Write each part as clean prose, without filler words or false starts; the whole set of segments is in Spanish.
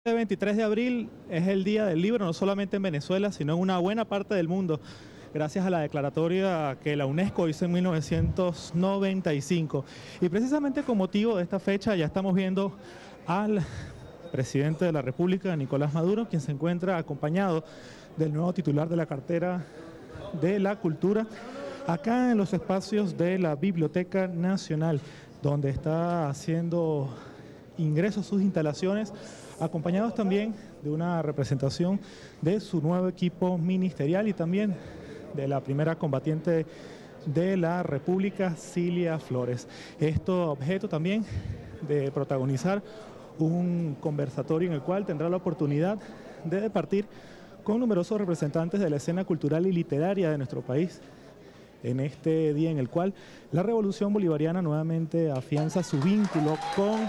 El 23 de abril es el Día del Libro, no solamente en Venezuela, sino en una buena parte del mundo, gracias a la declaratoria que la UNESCO hizo en 1995. Y precisamente con motivo de esta fecha ya estamos viendo al presidente de la República, Nicolás Maduro, quien se encuentra acompañado del nuevo titular de la cartera de la Cultura, acá en los espacios de la Biblioteca Nacional, donde está haciendo ingreso a sus instalaciones, acompañados también de una representación de su nuevo equipo ministerial y también de la primera combatiente de la República, Cilia Flores. Esto objeto también de protagonizar un conversatorio en el cual tendrá la oportunidad de departir con numerosos representantes de la escena cultural y literaria de nuestro país, en este día en el cual la Revolución Bolivariana nuevamente afianza su vínculo con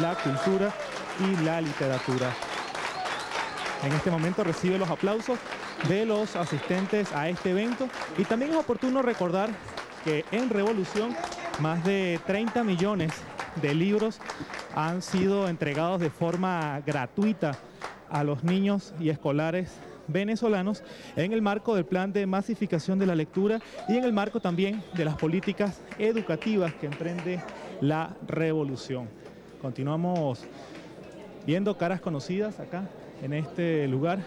la cultura y la literatura. En este momento recibe los aplausos de los asistentes a este evento y también es oportuno recordar que en Revolución más de 30 millones de libros han sido entregados de forma gratuita a los niños y escolares venezolanos en el marco del plan de masificación de la lectura y en el marco también de las políticas educativas que emprende la Revolución. Continuamos viendo caras conocidas acá en este lugar,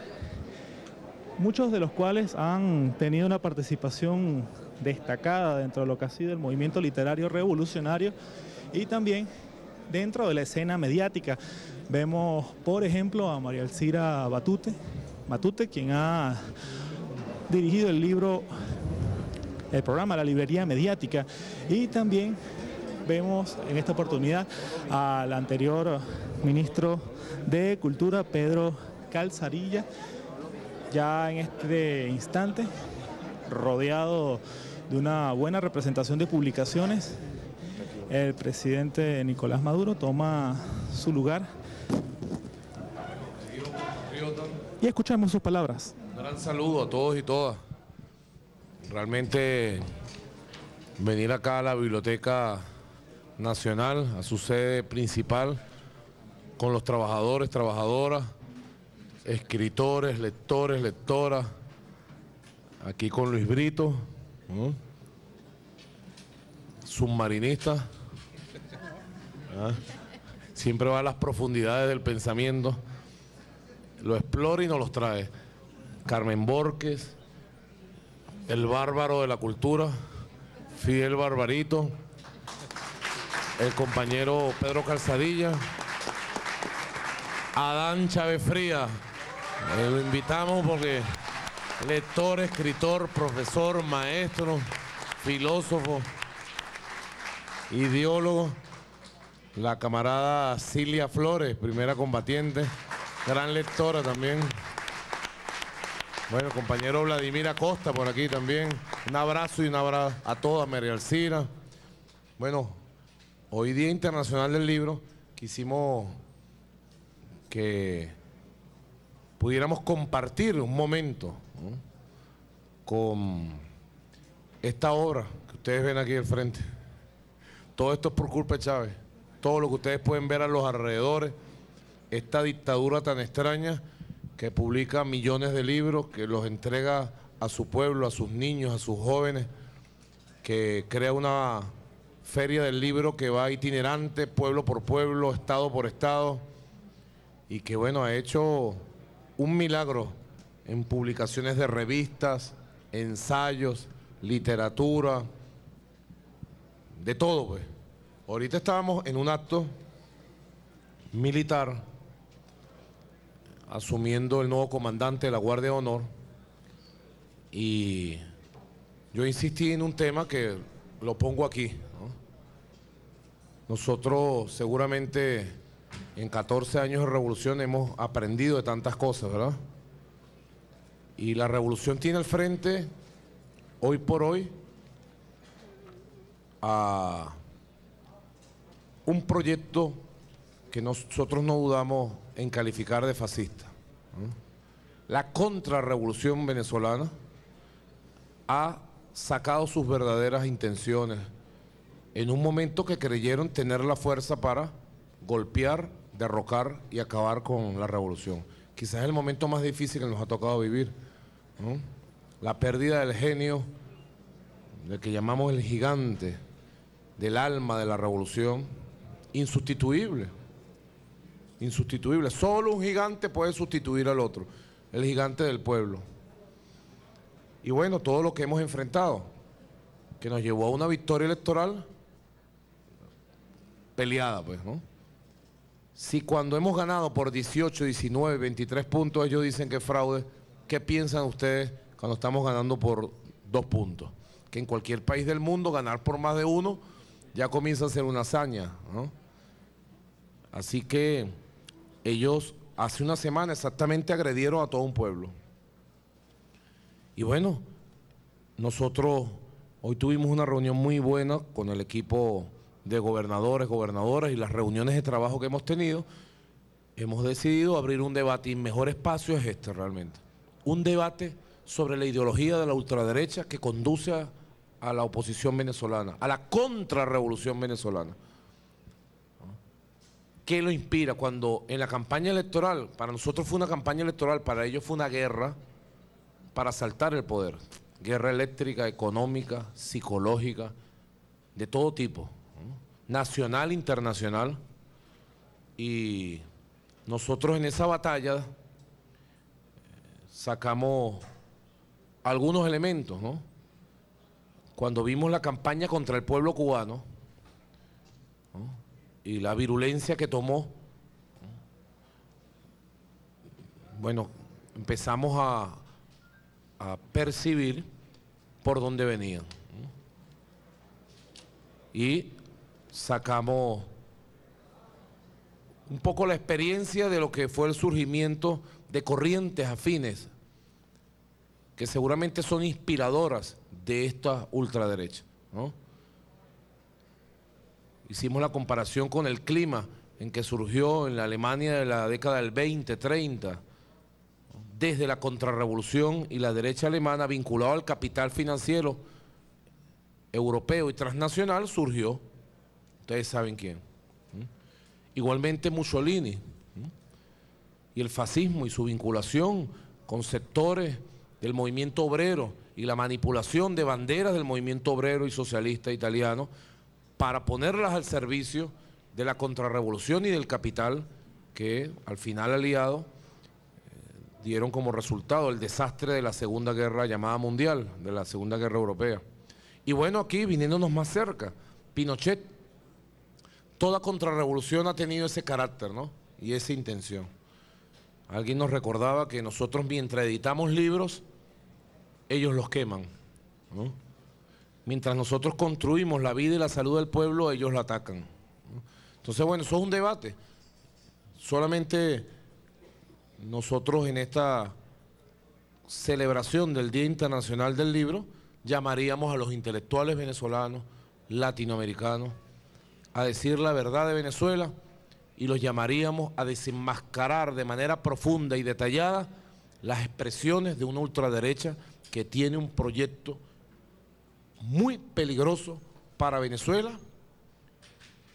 muchos de los cuales han tenido una participación destacada dentro de lo que ha sido el movimiento literario revolucionario y también dentro de la escena mediática. Vemos, por ejemplo, a María Elcira Matute, quien ha dirigido el programa La Librería Mediática, y también vemos en esta oportunidad al anterior ministro de Cultura, Pedro Calzadilla, ya en este instante rodeado de una buena representación de publicaciones. El presidente Nicolás Maduro toma su lugar y escuchamos sus palabras. Un gran saludo a todos y todas. Realmente venir acá a la Biblioteca Nacional, a su sede principal, con los trabajadores, trabajadoras, escritores, lectores, lectoras, aquí con Luis Brito, submarinista, siempre va a las profundidades del pensamiento, lo explora y nos los trae. Carmen Borges, el bárbaro de la cultura, Fidel Barbarito, el compañero Pedro Calzadilla, Adán Chávez Frías, lo invitamos porque lector, escritor, profesor, maestro, filósofo, ideólogo, la camarada Cilia Flores, primera combatiente, gran lectora también. Bueno, compañero Vladimir Acosta por aquí también, un abrazo y un abrazo a toda María Elcira. Bueno, hoy Día Internacional del Libro, quisimos que pudiéramos compartir un momento, ¿no?, con esta obra que ustedes ven aquí al frente. Todo esto es por culpa de Chávez. Todo lo que ustedes pueden ver a los alrededores, esta dictadura tan extraña que publica millones de libros, que los entrega a su pueblo, a sus niños, a sus jóvenes, que crea una feria del libro que va itinerante, pueblo por pueblo, estado por estado, y que bueno, ha hecho un milagro en publicaciones de revistas, ensayos, literatura, de todo, pues. Ahorita estábamos en un acto militar asumiendo el nuevo comandante de la Guardia de Honor y yo insistí en un tema que lo pongo aquí, ¿no? Nosotros seguramente en 14 años de revolución hemos aprendido de tantas cosas, ¿verdad? Y la revolución tiene al frente, hoy por hoy, a un proyecto que nosotros no dudamos en calificar de fascista, ¿no? La contrarrevolución venezolana ha sacado sus verdaderas intenciones en un momento que creyeron tener la fuerza para golpear derrocar y acabar con la revolución. Quizás es el momento más difícil que nos ha tocado vivir, ¿no? La pérdida del genio, del que llamamos el gigante, del alma de la revolución, insustituible. Insustituible. Solo un gigante puede sustituir al otro, el gigante del pueblo. Y bueno, todo lo que hemos enfrentado, que nos llevó a una victoria electoral peleada, pues, ¿no? Si cuando hemos ganado por 18, 19, 23 puntos, ellos dicen que es fraude, ¿qué piensan ustedes cuando estamos ganando por 2 puntos? Que en cualquier país del mundo ganar por más de 1 ya comienza a ser una hazaña, ¿no? Así que ellos hace una semana exactamente agredieron a todo un pueblo. Y bueno, nosotros hoy tuvimos una reunión muy buena con el equipo de gobernadores, gobernadoras y las reuniones de trabajo que hemos tenido. Hemos decidido abrir un debate y el mejor espacio es este realmente. Un debate sobre la ideología de la ultraderecha que conduce a la oposición venezolana, a la contrarrevolución venezolana. ¿Qué lo inspira? Cuando en la campaña electoral, para nosotros fue una campaña electoral, para ellos fue una guerra para asaltar el poder. Guerra eléctrica, económica, psicológica, de todo tipo, ¿no? Nacional, internacional. Y nosotros en esa batalla sacamos algunos elementos, ¿no? Cuando vimos la campaña contra el pueblo cubano, ¿no? Y la virulencia que tomó, bueno, empezamos a percibir por dónde venían, ¿no? Y sacamos un poco la experiencia de lo que fue el surgimiento de corrientes afines que seguramente son inspiradoras de esta ultraderecha, ¿no? Hicimos la comparación con el clima en que surgió en la Alemania de la década del 20, 30, desde la contrarrevolución y la derecha alemana vinculado al capital financiero europeo y transnacional surgió, ustedes saben quién. Igualmente Mussolini y el fascismo y su vinculación con sectores del movimiento obrero y la manipulación de banderas del movimiento obrero y socialista italiano para ponerlas al servicio de la contrarrevolución y del capital que al final aliado dieron como resultado el desastre de la Segunda Guerra llamada Mundial, de la Segunda Guerra Europea. Y bueno, aquí viniéndonos más cerca, Pinochet. Toda contrarrevolución ha tenido ese carácter, ¿no? Y esa intención. Alguien nos recordaba que nosotros mientras editamos libros, ellos los queman, ¿no? Mientras nosotros construimos la vida y la salud del pueblo, ellos la atacan, ¿no? Entonces, bueno, eso es un debate. Solamente nosotros en esta celebración del Día Internacional del Libro llamaríamos a los intelectuales venezolanos, latinoamericanos, a decir la verdad de Venezuela y los llamaríamos a desenmascarar de manera profunda y detallada las expresiones de una ultraderecha que tiene un proyecto muy peligroso para Venezuela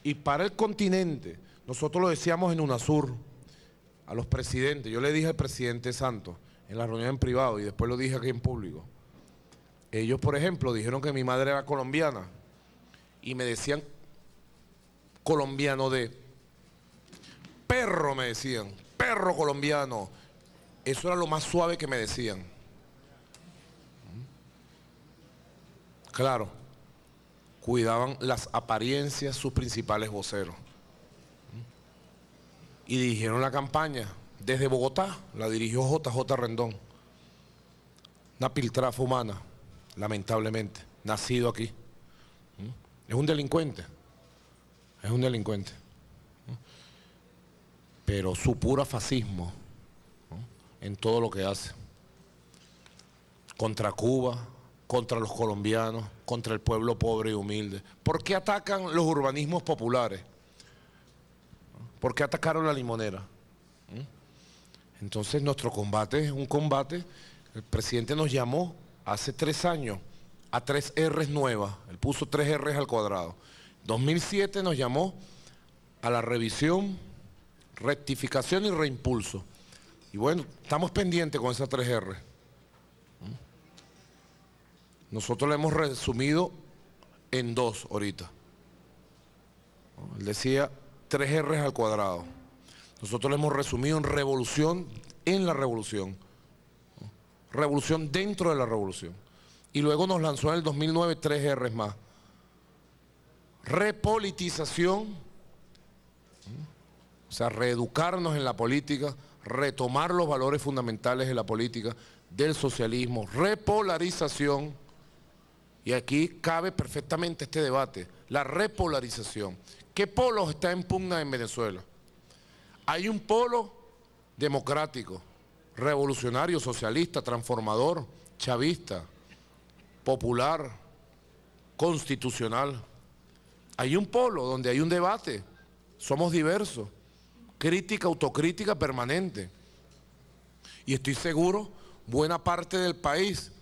y para el continente. Nosotros lo decíamos en UNASUR a los presidentes. Yo le dije al presidente Santos en la reunión en privado y después lo dije aquí en público. Ellos, por ejemplo, dijeron que mi madre era colombiana y me decían colombiano de perro, me decían, perro colombiano. Eso era lo más suave que me decían. Claro, cuidaban las apariencias sus principales voceros. Y dirigieron la campaña desde Bogotá, la dirigió JJ Rendón. Una piltrafa humana, lamentablemente, nacido aquí. Es un delincuente. Es un delincuente, ¿no? Pero supura fascismo, ¿no? En todo lo que hace. Contra Cuba, contra los colombianos, contra el pueblo pobre y humilde. ¿Por qué atacan los urbanismos populares? ¿Por qué atacaron la Limonera? Entonces nuestro combate es un combate. El presidente nos llamó hace 3 años a 3 R's nuevas. Él puso 3 R's al cuadrado. 2007 nos llamó a la revisión rectificación y reimpulso. Y bueno, estamos pendientes con esas 3R. Nosotros lo hemos resumido en 2 ahorita. Él decía 3Rs al cuadrado. Nosotros lo hemos resumido en revolución en la revolución. Revolución dentro de la revolución. Y luego nos lanzó en el 2009 3Rs más. Repolitización, o sea, reeducarnos en la política, retomar los valores fundamentales de la política, del socialismo, repolarización, y aquí cabe perfectamente este debate, la repolarización. ¿Qué polos está en pugna en Venezuela? Hay un polo democrático, revolucionario, socialista, transformador, chavista, popular, constitucional. Hay un polo donde hay un debate, somos diversos, crítica, autocrítica permanente. Y estoy seguro, buena parte del país,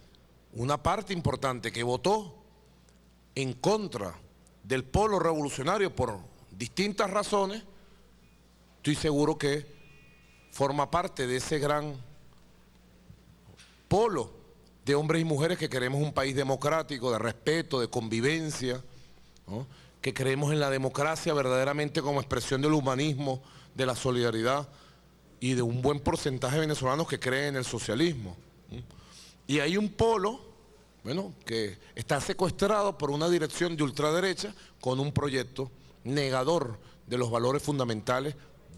una parte importante que votó en contra del polo revolucionario por distintas razones, estoy seguro que forma parte de ese gran polo de hombres y mujeres que queremos un país democrático, de respeto, de convivencia, ¿no? Que creemos en la democracia verdaderamente como expresión del humanismo, de la solidaridad y de un buen porcentaje de venezolanos que creen en el socialismo. Y hay un polo, bueno, que está secuestrado por una dirección de ultraderecha con un proyecto negador de los valores fundamentales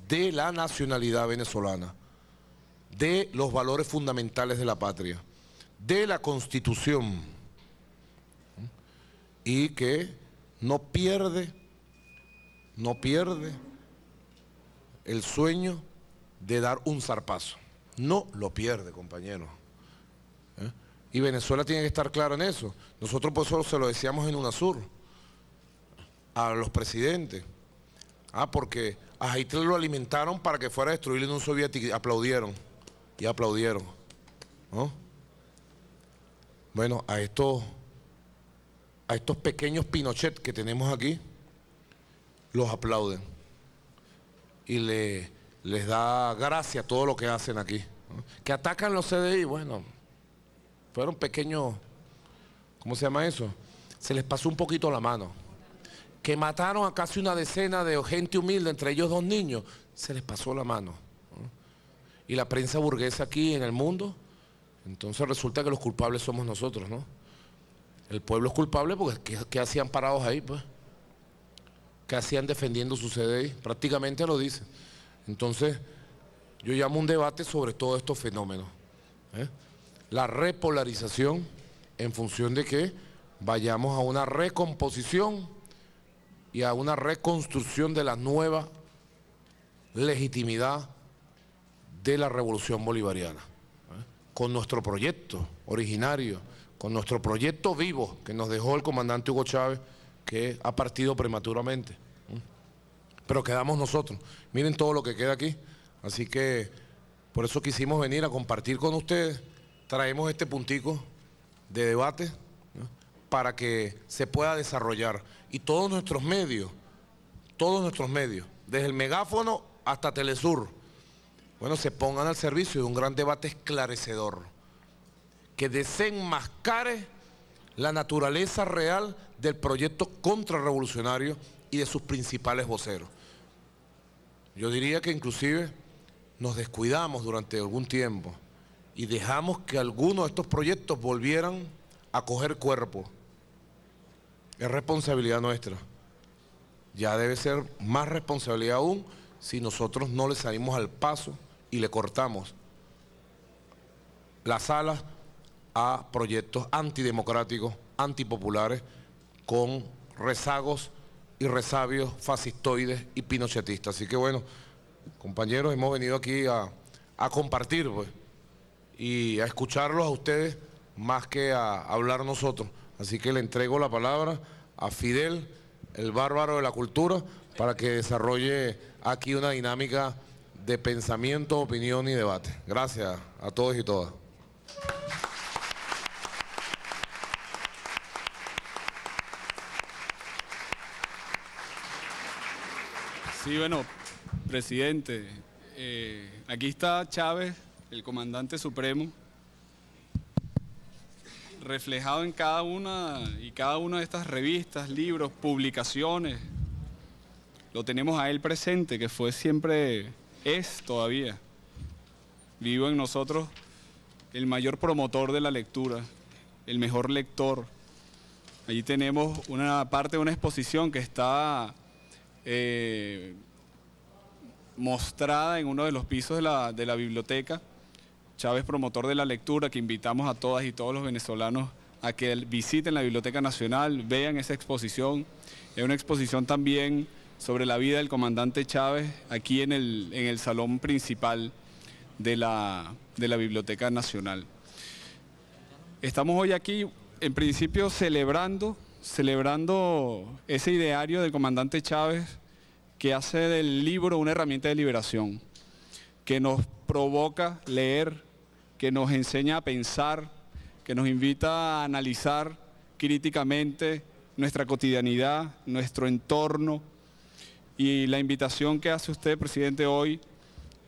de la nacionalidad venezolana, de los valores fundamentales de la patria, de la Constitución, y que no pierde el sueño de dar un zarpazo. No lo pierde, compañero. Y Venezuela tiene que estar claro en eso. Nosotros por eso se lo decíamos en UNASUR a los presidentes. Porque a Hitler lo alimentaron para que fuera a destruir la Unión Soviética y aplaudieron. Y aplaudieron, ¿no? Bueno, a estos pequeños Pinochet que tenemos aquí, los aplauden. Y les da gracia todo lo que hacen aquí, ¿no? Que atacan los CDI, bueno, fueron pequeños, ¿cómo se llama eso? Se les pasó un poquito la mano. Que mataron a casi una decena de gente humilde, entre ellos 2 niños, se les pasó la mano, ¿no? Y la prensa burguesa aquí en el mundo, entonces resulta que los culpables somos nosotros, ¿no? El pueblo es culpable porque ¿qué hacían parados ahí, pues? ¿Qué hacían defendiendo su CDI? Prácticamente lo dice. Entonces, yo llamo un debate sobre todos estos fenómenos. La repolarización en función de que vayamos a una recomposición y a una reconstrucción de la nueva legitimidad de la revolución bolivariana. Con nuestro proyecto originario, con nuestro proyecto vivo que nos dejó el comandante Hugo Chávez, que ha partido prematuramente. Pero quedamos nosotros. Miren todo lo que queda aquí. Así que por eso quisimos venir a compartir con ustedes. Traemos este puntico de debate, ¿no? Para que se pueda desarrollar. Y todos nuestros medios, desde el megáfono hasta Telesur, bueno, se pongan al servicio de un gran debate esclarecedor, que desenmascare la naturaleza real del proyecto contrarrevolucionario y de sus principales voceros. Yo diría que inclusive nos descuidamos durante algún tiempo y dejamos que algunos de estos proyectos volvieran a coger cuerpo. Es responsabilidad nuestra. Ya debe ser más responsabilidad aún si nosotros no le salimos al paso y le cortamos las alas a proyectos antidemocráticos, antipopulares, con rezagos y resabios fascistoides y pinochetistas. Así que bueno, compañeros, hemos venido aquí a compartir, pues, y a escucharlos a ustedes más que a hablar nosotros. Así que le entrego la palabra a Fidel, el bárbaro de la cultura, para que desarrolle aquí una dinámica de pensamiento, opinión y debate. Gracias a todos y todas. Sí, bueno, presidente. Aquí está Chávez, el comandante supremo, reflejado en cada una de estas revistas, libros, publicaciones. Lo tenemos a él presente, que fue siempre, es todavía, vivo en nosotros, el mayor promotor de la lectura, el mejor lector. Allí tenemos una parte de una exposición que está mostrada en uno de los pisos de la biblioteca. Chávez, promotor de la lectura, que invitamos a todas y todos los venezolanos a que visiten la Biblioteca Nacional, vean esa exposición. Es una exposición también sobre la vida del comandante Chávez aquí en el salón principal de la Biblioteca Nacional. Estamos hoy aquí, en principio, celebrando ese ideario del comandante Chávez, que hace del libro una herramienta de liberación, que nos provoca leer, que nos enseña a pensar, que nos invita a analizar críticamente nuestra cotidianidad, nuestro entorno, y la invitación que hace usted, presidente, hoy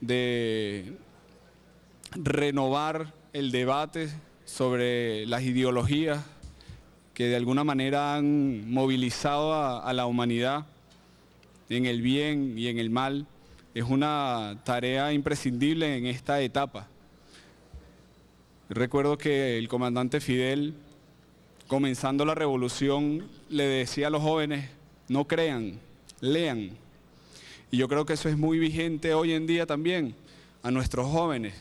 de renovar el debate sobre las ideologías que de alguna manera han movilizado a la humanidad en el bien y en el mal, es una tarea imprescindible en esta etapa. Recuerdo que el comandante Fidel, comenzando la revolución, le decía a los jóvenes: no crean, lean. Y yo creo que eso es muy vigente hoy en día también, a nuestros jóvenes,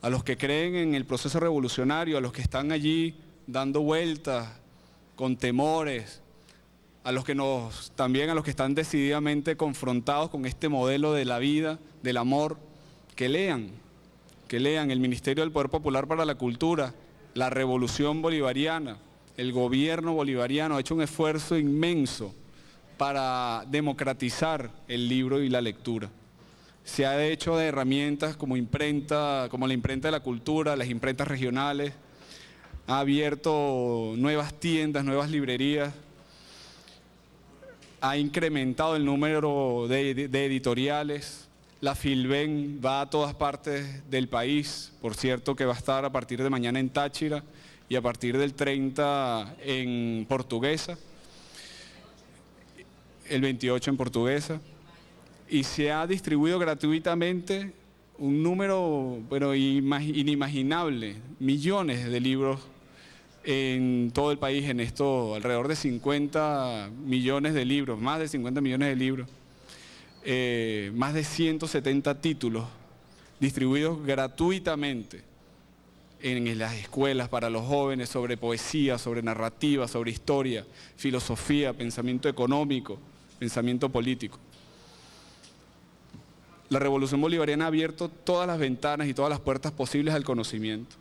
a los que creen en el proceso revolucionario, a los que están allí dando vueltas con temores, también a los que están decididamente confrontados con este modelo de la vida, del amor, que lean el Ministerio del Poder Popular para la Cultura, la Revolución Bolivariana, el gobierno bolivariano ha hecho un esfuerzo inmenso para democratizar el libro y la lectura. Se ha hecho de herramientas como la imprenta de la cultura, las imprentas regionales, ha abierto nuevas tiendas, nuevas librerías, ha incrementado el número de editoriales. La Filben va a todas partes del país, por cierto que va a estar a partir de mañana en Táchira y a partir del 30 en Portuguesa, el 28 en Portuguesa, y se ha distribuido gratuitamente un número inimaginable, millones de libros en todo el país, en esto alrededor de 50 millones de libros, más de 50 millones de libros, más de 170 títulos distribuidos gratuitamente en las escuelas para los jóvenes sobre poesía, sobre narrativa, sobre historia, filosofía, pensamiento económico, pensamiento político. La Revolución Bolivariana ha abierto todas las ventanas y todas las puertas posibles al conocimiento.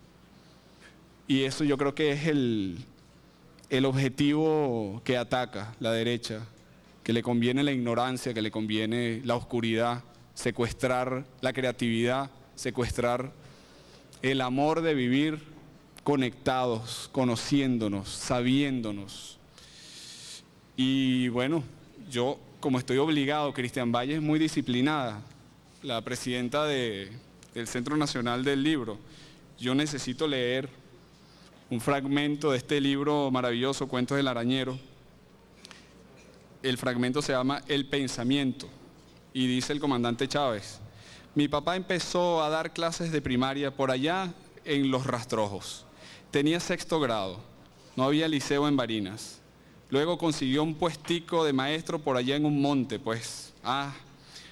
Y eso yo creo que es el objetivo que ataca la derecha, que le conviene la ignorancia, que le conviene la oscuridad, secuestrar la creatividad, secuestrar el amor de vivir conectados, conociéndonos, sabiéndonos. Y bueno, yo como estoy obligado, Cristian Valle es muy disciplinada, la presidenta del Centro Nacional del Libro, yo necesito leer un fragmento de este libro maravilloso, Cuentos del Arañero. El fragmento se llama El Pensamiento y dice el comandante Chávez: mi papá empezó a dar clases de primaria por allá en Los Rastrojos. Tenía 6º grado, no había liceo en Barinas. Luego consiguió un puestico de maestro por allá en un monte, pues.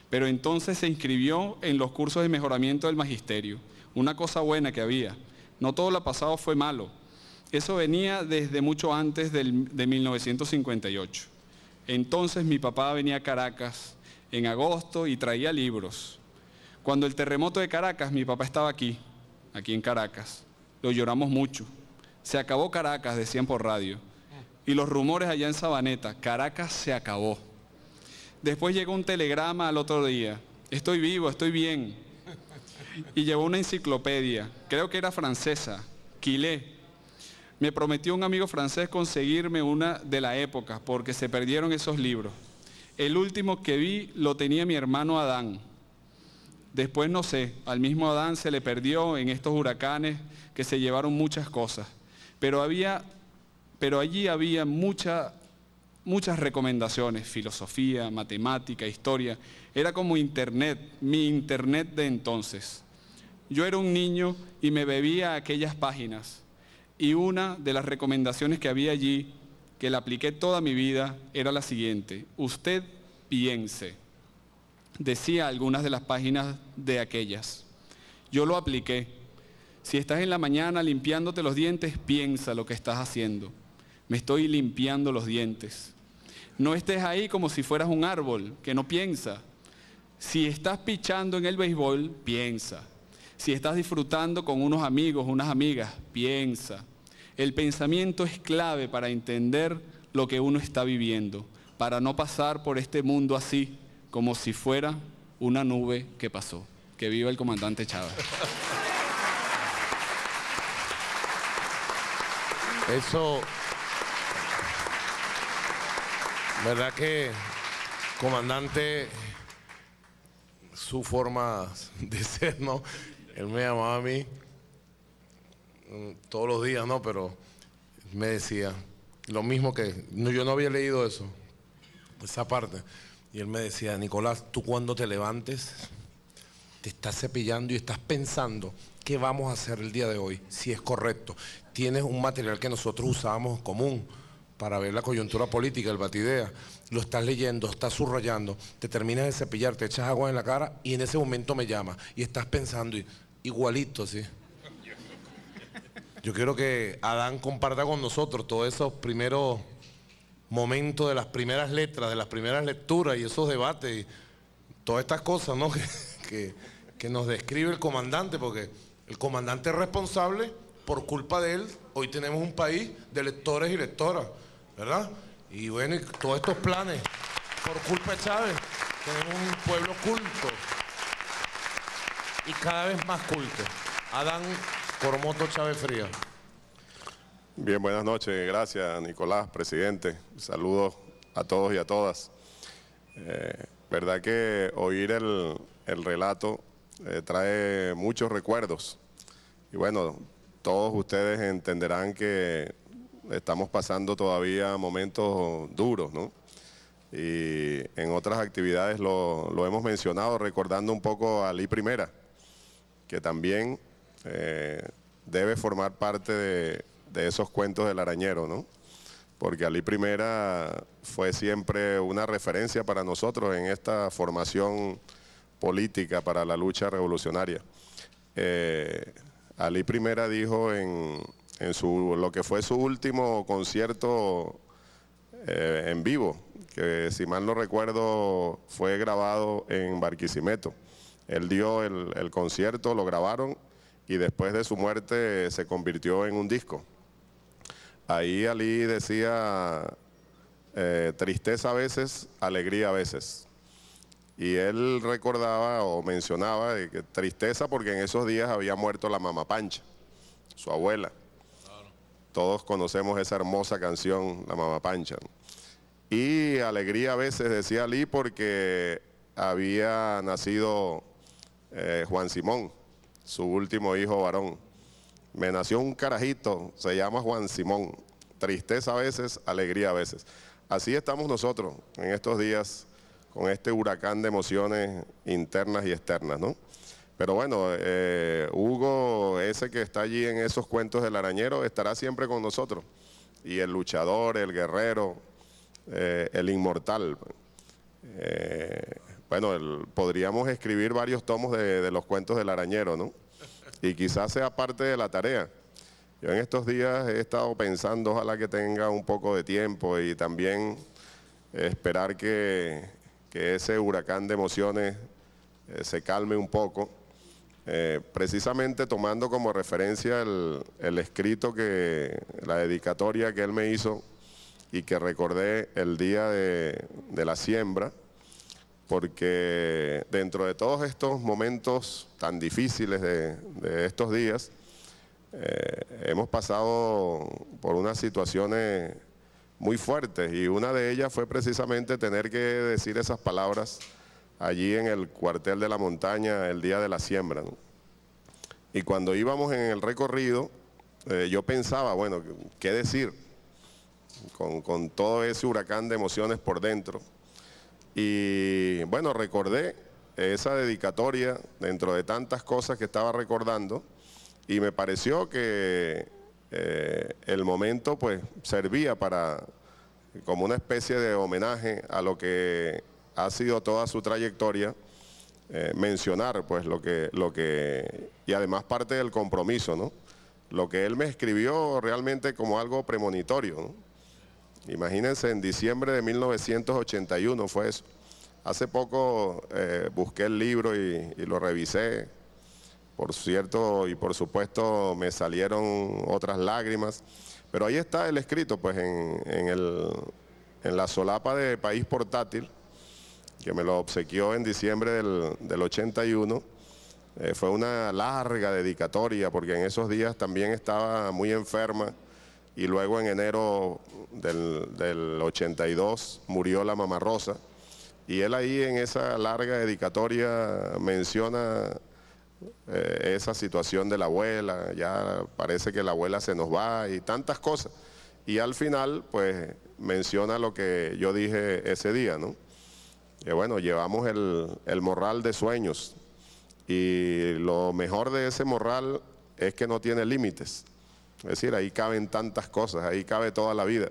Pero entonces se inscribió en los cursos de mejoramiento del magisterio. Una cosa buena que había. No todo lo pasado fue malo. Eso venía desde mucho antes de 1958. Entonces mi papá venía a Caracas en agosto y traía libros. Cuando el terremoto de Caracas, mi papá estaba aquí en Caracas. Lo lloramos mucho. Se acabó Caracas, decían por radio. Y los rumores allá en Sabaneta: Caracas se acabó. Después llegó un telegrama al otro día: estoy vivo, estoy bien. Y llevó una enciclopedia, creo que era francesa, Quilé. Me prometió un amigo francés conseguirme una de la época, porque se perdieron esos libros. El último que vi lo tenía mi hermano Adán. Después no sé, al mismo Adán se le perdió en estos huracanes que se llevaron muchas cosas. Pero allí había muchas recomendaciones, filosofía, matemática, historia. Era como internet, mi internet de entonces. Yo era un niño y me bebía aquellas páginas. Y una de las recomendaciones que había allí, que la apliqué toda mi vida, era la siguiente: usted piense. Decía algunas de las páginas de aquellas. Yo lo apliqué. Si estás en la mañana limpiándote los dientes, piensa lo que estás haciendo. Me estoy limpiando los dientes. No estés ahí como si fueras un árbol que no piensa. Si estás pichando en el béisbol, piensa. Si estás disfrutando con unos amigos, unas amigas, piensa. El pensamiento es clave para entender lo que uno está viviendo, para no pasar por este mundo así, como si fuera una nube que pasó. Que viva el comandante Chávez. Eso, verdad que, comandante, su forma de ser, ¿no? Él me llamaba a mí todos los días, ¿no? Pero me decía lo mismo que, yo no había leído eso, esa parte. Y él me decía: Nicolás, tú cuando te levantes, te estás cepillando y estás pensando qué vamos a hacer el día de hoy, si es correcto. Tienes un material que nosotros usábamos común para ver la coyuntura política, el Batidea. Lo estás leyendo, estás subrayando, te terminas de cepillar, te echas agua en la cara y en ese momento me llamas y estás pensando igualito, ¿sí? Yo quiero que Adán comparta con nosotros todos esos primeros momentos de las primeras letras, de las primeras lecturas y esos debates y todas estas cosas, ¿no? que nos describe el comandante, porque el comandante es responsable. Por culpa de él, hoy tenemos un país de lectores y lectoras, ¿verdad? Y bueno, y todos estos planes, por culpa de Chávez, tenemos un pueblo culto y cada vez más culto. Adán Coromoto Chávez Frías. Bien, buenas noches. Gracias, Nicolás, presidente. Saludos a todos y a todas. Verdad que oír el relato trae muchos recuerdos. Y bueno, todos ustedes entenderán que estamos pasando todavía momentos duros, ¿no? Y en otras actividades lo hemos mencionado, recordando un poco a Alí Primera, que también debe formar parte de esos cuentos del arañero, ¿no? Porque Alí Primera fue siempre una referencia para nosotros en esta formación política para la lucha revolucionaria. Alí Primera dijo en lo que fue su último concierto en vivo, que si mal no recuerdo fue grabado en Barquisimeto. Él dio el concierto, lo grabaron y después de su muerte se convirtió en un disco. Ahí Alí decía, tristeza a veces, alegría a veces. Y él recordaba o mencionaba que tristeza porque en esos días había muerto la mamá Pancha, su abuela. Claro. Todos conocemos esa hermosa canción, La Mamá Pancha. Y alegría a veces, decía Alí, porque había nacido Juan Simón, su último hijo varón. Me nació un carajito, se llama Juan Simón. Tristeza a veces, alegría a veces. Así estamos nosotros en estos días, con este huracán de emociones internas y externas, ¿no? Pero bueno, Hugo, ese que está allí en esos cuentos del arañero, estará siempre con nosotros. Y el luchador, el guerrero, el inmortal. Bueno, podríamos escribir varios tomos de los cuentos del arañero, ¿no? Y quizás sea parte de la tarea. Yo en estos días he estado pensando, ojalá que tenga un poco de tiempo y también esperar que ese huracán de emociones se calme un poco, precisamente tomando como referencia el escrito, la dedicatoria que él me hizo y que recordé el día de la siembra, porque dentro de todos estos momentos tan difíciles de estos días, hemos pasado por unas situaciones muy fuertes, y una de ellas fue precisamente tener que decir esas palabras allí en el cuartel de la montaña el día de la siembra, ¿no? Y cuando íbamos en el recorrido, yo pensaba, bueno, ¿qué decir? Con todo ese huracán de emociones por dentro. Y bueno, recordé esa dedicatoria dentro de tantas cosas que estaba recordando, y me pareció que el momento pues servía para, como una especie de homenaje a lo que ha sido toda su trayectoria, mencionar pues lo que, y además parte del compromiso, ¿no? Lo que él me escribió realmente como algo premonitorio, ¿no? Imagínense, en diciembre de 1981 fue eso. Hace poco busqué el libro y lo revisé, por cierto, y por supuesto me salieron otras lágrimas, pero ahí está el escrito, pues en la solapa de País Portátil, que me lo obsequió en diciembre del 81. Fue una larga dedicatoria, porque en esos días también estaba muy enferma, y luego en enero del 82 murió la mamá Rosa, y él ahí en esa larga dedicatoria menciona esa situación de la abuela, ya parece que la abuela se nos va y tantas cosas, y al final pues menciona lo que yo dije ese día, ¿no? Que bueno, llevamos el morral de sueños, y lo mejor de ese morral es que no tiene límites. Es decir, ahí caben tantas cosas, ahí cabe toda la vida.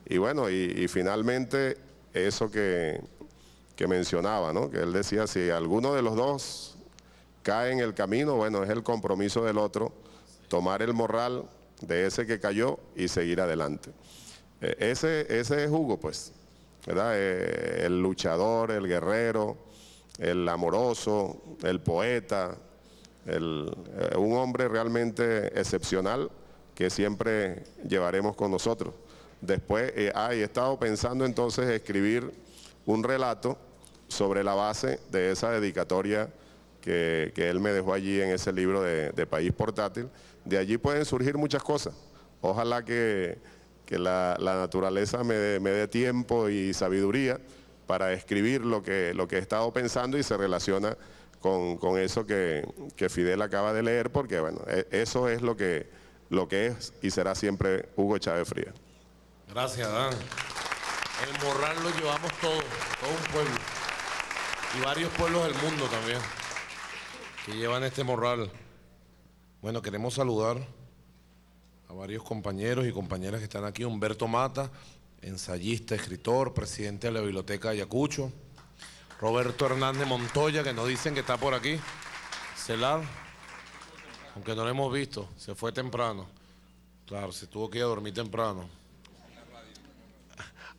Y bueno, y finalmente eso que mencionaba, ¿no? Que él decía, si alguno de los dos cae en el camino, bueno, es el compromiso del otro tomar el morral de ese que cayó y seguir adelante. Ese es Hugo, pues, ¿verdad? El luchador, el guerrero, el amoroso, el poeta, un hombre realmente excepcional que siempre llevaremos con nosotros. Después, he estado pensando entonces escribir un relato sobre la base de esa dedicatoria que él me dejó allí en ese libro de País Portátil. De allí pueden surgir muchas cosas. Ojalá que la naturaleza me dé tiempo y sabiduría para escribir lo que he estado pensando, y se relaciona con eso que Fidel acaba de leer, porque bueno, eso es lo que es y será siempre Hugo Chávez Frías. Gracias, Adán. El morral lo llevamos todo un pueblo, y varios pueblos del mundo también, que llevan este morral. Bueno, queremos saludar a varios compañeros y compañeras que están aquí. Humberto Mata, ensayista, escritor, presidente de la Biblioteca Ayacucho. Roberto Hernández Montoya, que nos dicen que está por aquí. Celar, aunque no lo hemos visto, se fue temprano. Claro, se tuvo que ir a dormir temprano.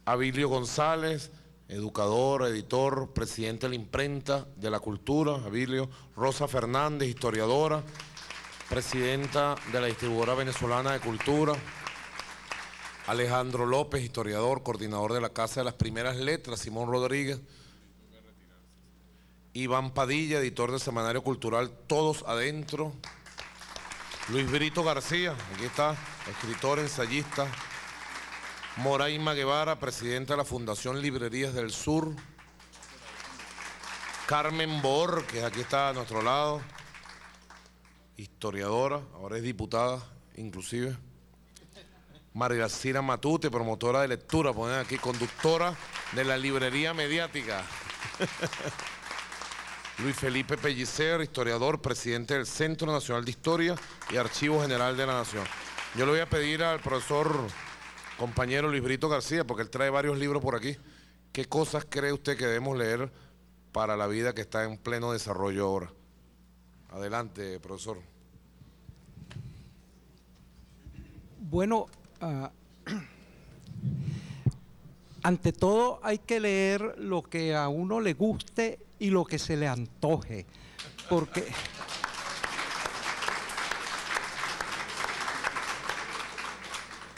Abilio González, educador, editor, presidente de la Imprenta de la Cultura, Abilio. Rosa Fernández, historiadora, presidenta de la Distribuidora Venezolana de Cultura. Alejandro López, historiador, coordinador de la Casa de las Primeras Letras. Simón Rodríguez. Iván Padilla, editor del semanario cultural Todos Adentro. Luis Brito García, aquí está, escritor, ensayista. Moraima Guevara, presidenta de la Fundación Librerías del Sur. Carmen Borges, aquí está a nuestro lado, historiadora, ahora es diputada inclusive. María Alcira Matute, promotora de lectura, ponen aquí, conductora de la librería mediática. Luis Felipe Pellicer, historiador, presidente del Centro Nacional de Historia y Archivo General de la Nación. Yo le voy a pedir al profesor compañero Luis Brito García, porque él trae varios libros por aquí. ¿Qué cosas cree usted que debemos leer para la vida que está en pleno desarrollo ahora? Adelante, profesor. Bueno, ante todo hay que leer lo que a uno le guste y lo que se le antoje,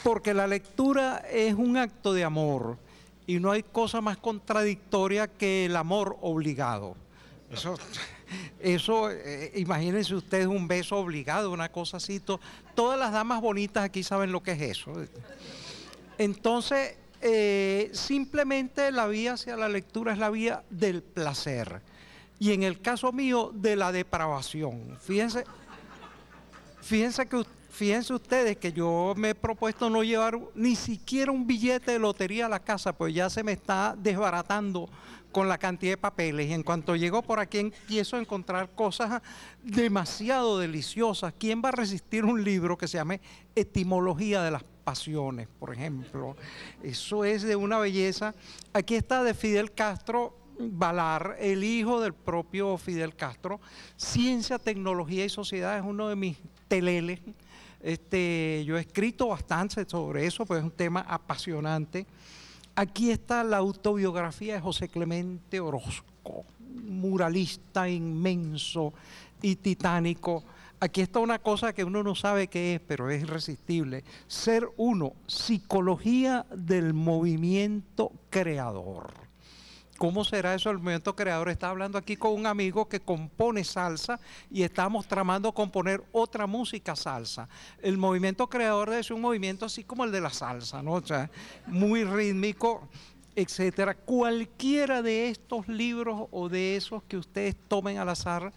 porque la lectura es un acto de amor, y no hay cosa más contradictoria que el amor obligado. Eso, imagínense ustedes un beso obligado, una cosa así. Todas las damas bonitas aquí saben lo que es eso. Entonces, simplemente la vía hacia la lectura es la vía del placer. Y en el caso mío, de la depravación. Fíjense ustedes que yo me he propuesto no llevar ni siquiera un billete de lotería a la casa, pues ya se me está desbaratando con la cantidad de papeles. Y en cuanto llego por aquí empiezo a encontrar cosas demasiado deliciosas. ¿Quién va a resistir un libro que se llame Etimología de las Pasiones, por ejemplo? Eso es de una belleza. Aquí está de Fidel Castro Valar, el hijo del propio Fidel Castro. Ciencia, Tecnología y Sociedad es uno de mis teleles. Yo he escrito bastante sobre eso, pues es un tema apasionante. Aquí está la autobiografía de José Clemente Orozco, muralista inmenso y titánico. Aquí está una cosa que uno no sabe qué es, pero es irresistible. Ser uno, psicología del movimiento creador. ¿Cómo será eso el movimiento creador? Estaba hablando aquí con un amigo que compone salsa y estábamos tramando componer otra música salsa. El movimiento creador debe ser un movimiento así como el de la salsa, ¿no? O sea, muy rítmico, etcétera. Cualquiera de estos libros o de esos que ustedes tomen al azar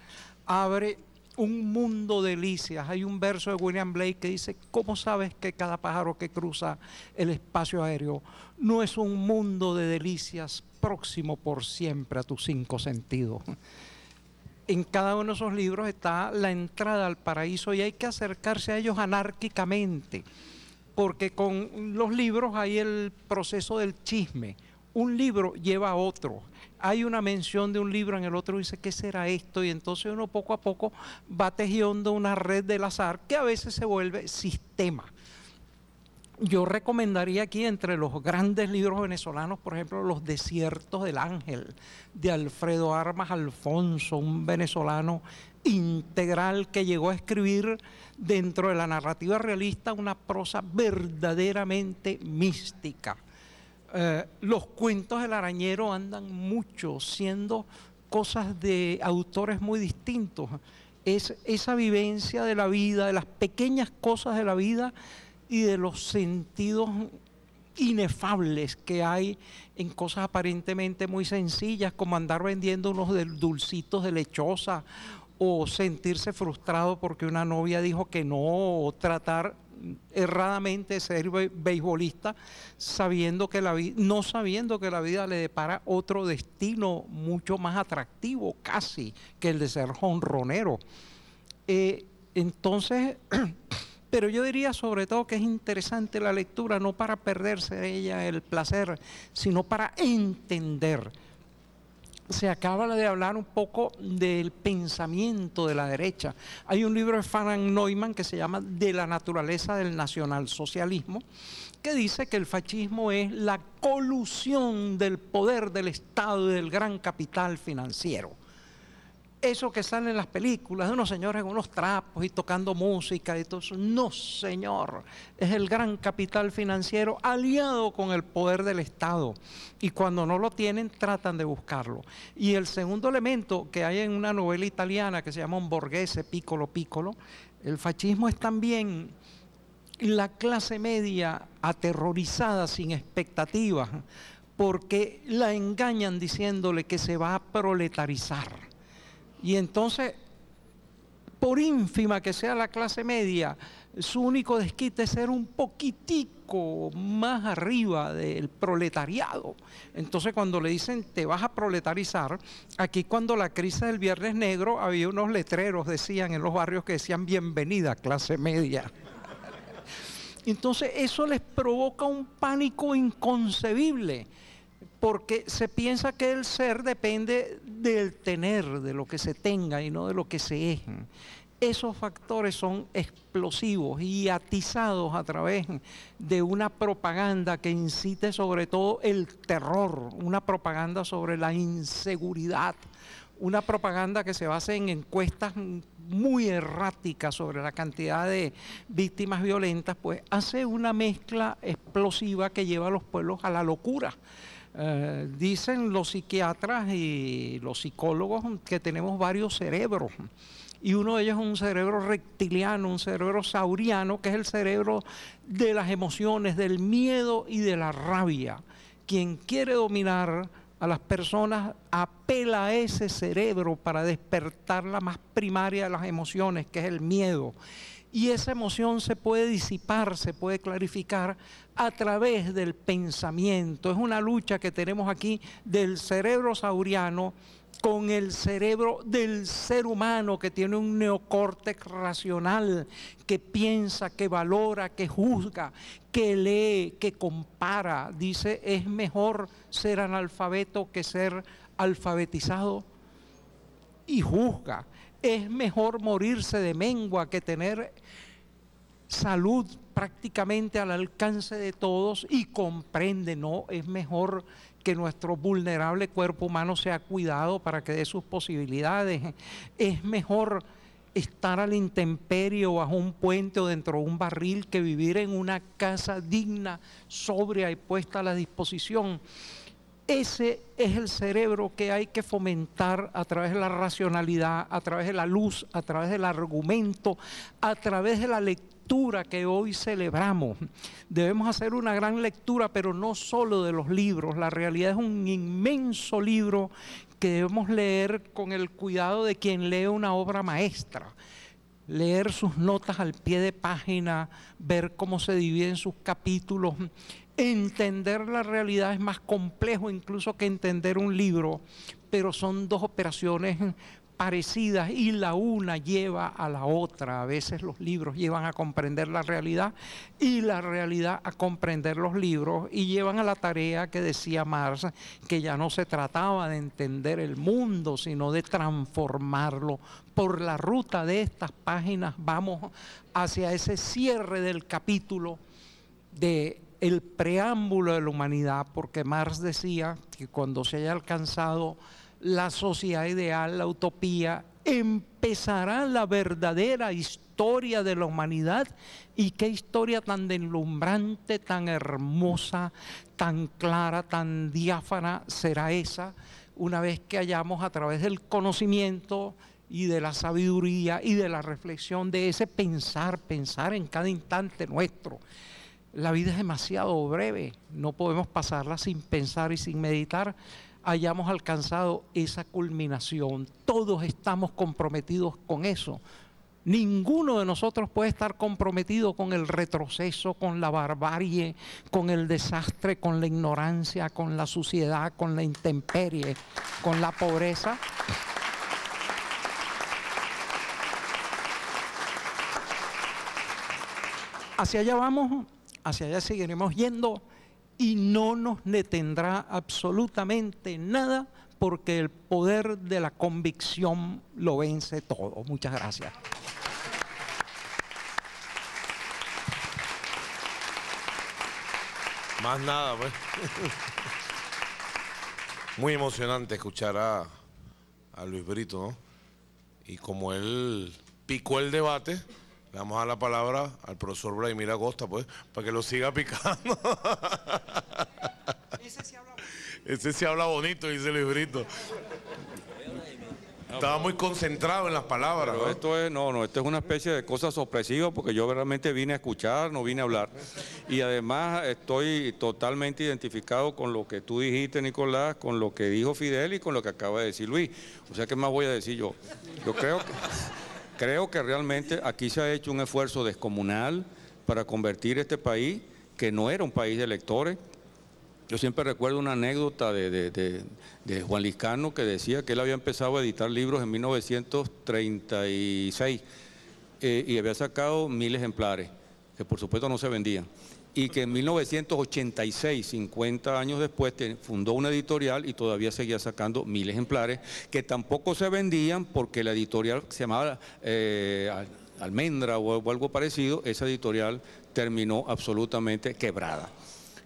abre un mundo de delicias. Hay un verso de William Blake que dice: ¿cómo sabes que cada pájaro que cruza el espacio aéreo no es un mundo de delicias próximo por siempre a tus 5 sentidos? En cada uno de esos libros está la entrada al paraíso y hay que acercarse a ellos anárquicamente, porque con los libros hay el proceso del chisme. Un libro lleva a otro. Hay una mención de un libro en el otro y dice: ¿qué será esto? Y entonces uno poco a poco va tejiendo una red del azar que a veces se vuelve sistema. Yo recomendaría aquí, entre los grandes libros venezolanos, por ejemplo, Los Desiertos del Ángel, de Alfredo Armas Alfonso, un venezolano integral que llegó a escribir dentro de la narrativa realista una prosa verdaderamente mística. Los cuentos del Arañero andan mucho, siendo cosas de autores muy distintos. Es esa vivencia de la vida, de las pequeñas cosas de la vida y de los sentidos inefables que hay en cosas aparentemente muy sencillas, como andar vendiendo unos dulcitos de lechosa o sentirse frustrado porque una novia dijo que no, o tratar erradamente de ser beisbolista no sabiendo que la vida le depara otro destino mucho más atractivo casi que el de ser jonronero. Entonces pero yo diría sobre todo que es interesante la lectura, no para perderse de ella el placer, sino para entender. Se acaba de hablar un poco del pensamiento de la derecha. Hay un libro de Frank Neumann que se llama De la naturaleza del nacionalsocialismo, que dice que el fascismo es la colusión del poder del Estado y del gran capital financiero. Eso que sale en las películas de unos señores con unos trapos y tocando música y todo eso, no señor, es el gran capital financiero aliado con el poder del Estado, y cuando no lo tienen tratan de buscarlo. Y el segundo elemento que hay en una novela italiana que se llama Un Borghese Piccolo Piccolo, el fascismo es también la clase media aterrorizada, sin expectativas, porque la engañan diciéndole que se va a proletarizar. Y entonces, por ínfima que sea la clase media, su único desquite es ser un poquitico más arriba del proletariado. Entonces, cuando le dicen te vas a proletarizar, aquí cuando la crisis del Viernes Negro había unos letreros, decían en los barrios, que decían bienvenida clase media. Entonces eso les provoca un pánico inconcebible, porque se piensa que el ser depende del tener, de lo que se tenga y no de lo que se es. Esos factores son explosivos y atizados a través de una propaganda que incite sobre todo el terror, una propaganda sobre la inseguridad, una propaganda que se basa en encuestas muy erráticas sobre la cantidad de víctimas violentas, pues hace una mezcla explosiva que lleva a los pueblos a la locura. Dicen los psiquiatras y los psicólogos que tenemos varios cerebros. y uno de ellos es un cerebro reptiliano, un cerebro sauriano, que es el cerebro de las emociones, del miedo y de la rabia. Quien quiere dominar a las personas apela a ese cerebro para despertar la más primaria de las emociones, que es el miedo. Y esa emoción se puede disipar, se puede clarificar a través del pensamiento. Es una lucha que tenemos aquí del cerebro sauriano con el cerebro del ser humano, que tiene un neocórtex racional, que piensa, que valora, que juzga, que lee, que compara. Dice, es mejor ser analfabeto que ser alfabetizado, y juzga. Es mejor morirse de mengua que tener salud prácticamente al alcance de todos, y comprende, no, es mejor que nuestro vulnerable cuerpo humano sea cuidado para que dé sus posibilidades. Es mejor estar a la intemperie o bajo un puente o dentro de un barril que vivir en una casa digna, sobria y puesta a la disposición. Ese es el cerebro que hay que fomentar a través de la racionalidad, a través de la luz, a través del argumento, a través de la lectura que hoy celebramos. Debemos hacer una gran lectura, pero no solo de los libros. La realidad es un inmenso libro que debemos leer con el cuidado de quien lee una obra maestra. Leer sus notas al pie de página, ver cómo se dividen sus capítulos. Entender la realidad es más complejo incluso que entender un libro, pero son dos operaciones parecidas y la una lleva a la otra. A veces los libros llevan a comprender la realidad y la realidad a comprender los libros, y llevan a la tarea que decía Marx, que ya no se trataba de entender el mundo, sino de transformarlo. Por la ruta de estas páginas vamos hacia ese cierre del capítulo de el preámbulo de la humanidad, porque Marx decía que cuando se haya alcanzado la sociedad ideal, la utopía, empezará la verdadera historia de la humanidad. Y qué historia tan deslumbrante, tan hermosa, tan clara, tan diáfana será esa, una vez que hayamos, a través del conocimiento y de la sabiduría y de la reflexión, de ese pensar en cada instante nuestro. La vida es demasiado breve, no podemos pasarla sin pensar y sin meditar. Hayamos alcanzado esa culminación. Todos estamos comprometidos con eso. Ninguno de nosotros puede estar comprometido con el retroceso, con la barbarie, con el desastre, con la ignorancia, con la suciedad, con la intemperie, con la pobreza. Hacia allá vamos, hacia allá seguiremos yendo, y no nos detendrá absolutamente nada, porque el poder de la convicción lo vence todo. Muchas gracias. Más nada, pues. Muy emocionante escuchar a Luis Brito, ¿no? Y como él picó el debate, le vamos a dar la palabra al profesor Vladimir Acosta, pues, para que lo siga picando. Ese sí habla bonito, dice Luis Brito. Estaba muy concentrado en las palabras. Pero esto es una especie de cosa sorpresiva, porque yo realmente vine a escuchar, no vine a hablar. Y además estoy totalmente identificado con lo que tú dijiste, Nicolás, con lo que dijo Fidel y con lo que acaba de decir Luis. O sea, ¿qué más voy a decir yo? Yo creo que realmente aquí se ha hecho un esfuerzo descomunal para convertir este país, que no era un país de lectores. Yo siempre recuerdo una anécdota de Juan Liscano, que decía que él había empezado a editar libros en 1936 y había sacado 1000 ejemplares, que por supuesto no se vendían. Y que en 1986, 50 años después, fundó una editorial y todavía seguía sacando 1000 ejemplares, que tampoco se vendían porque la editorial se llamaba Almendra o algo parecido. Esa editorial terminó absolutamente quebrada.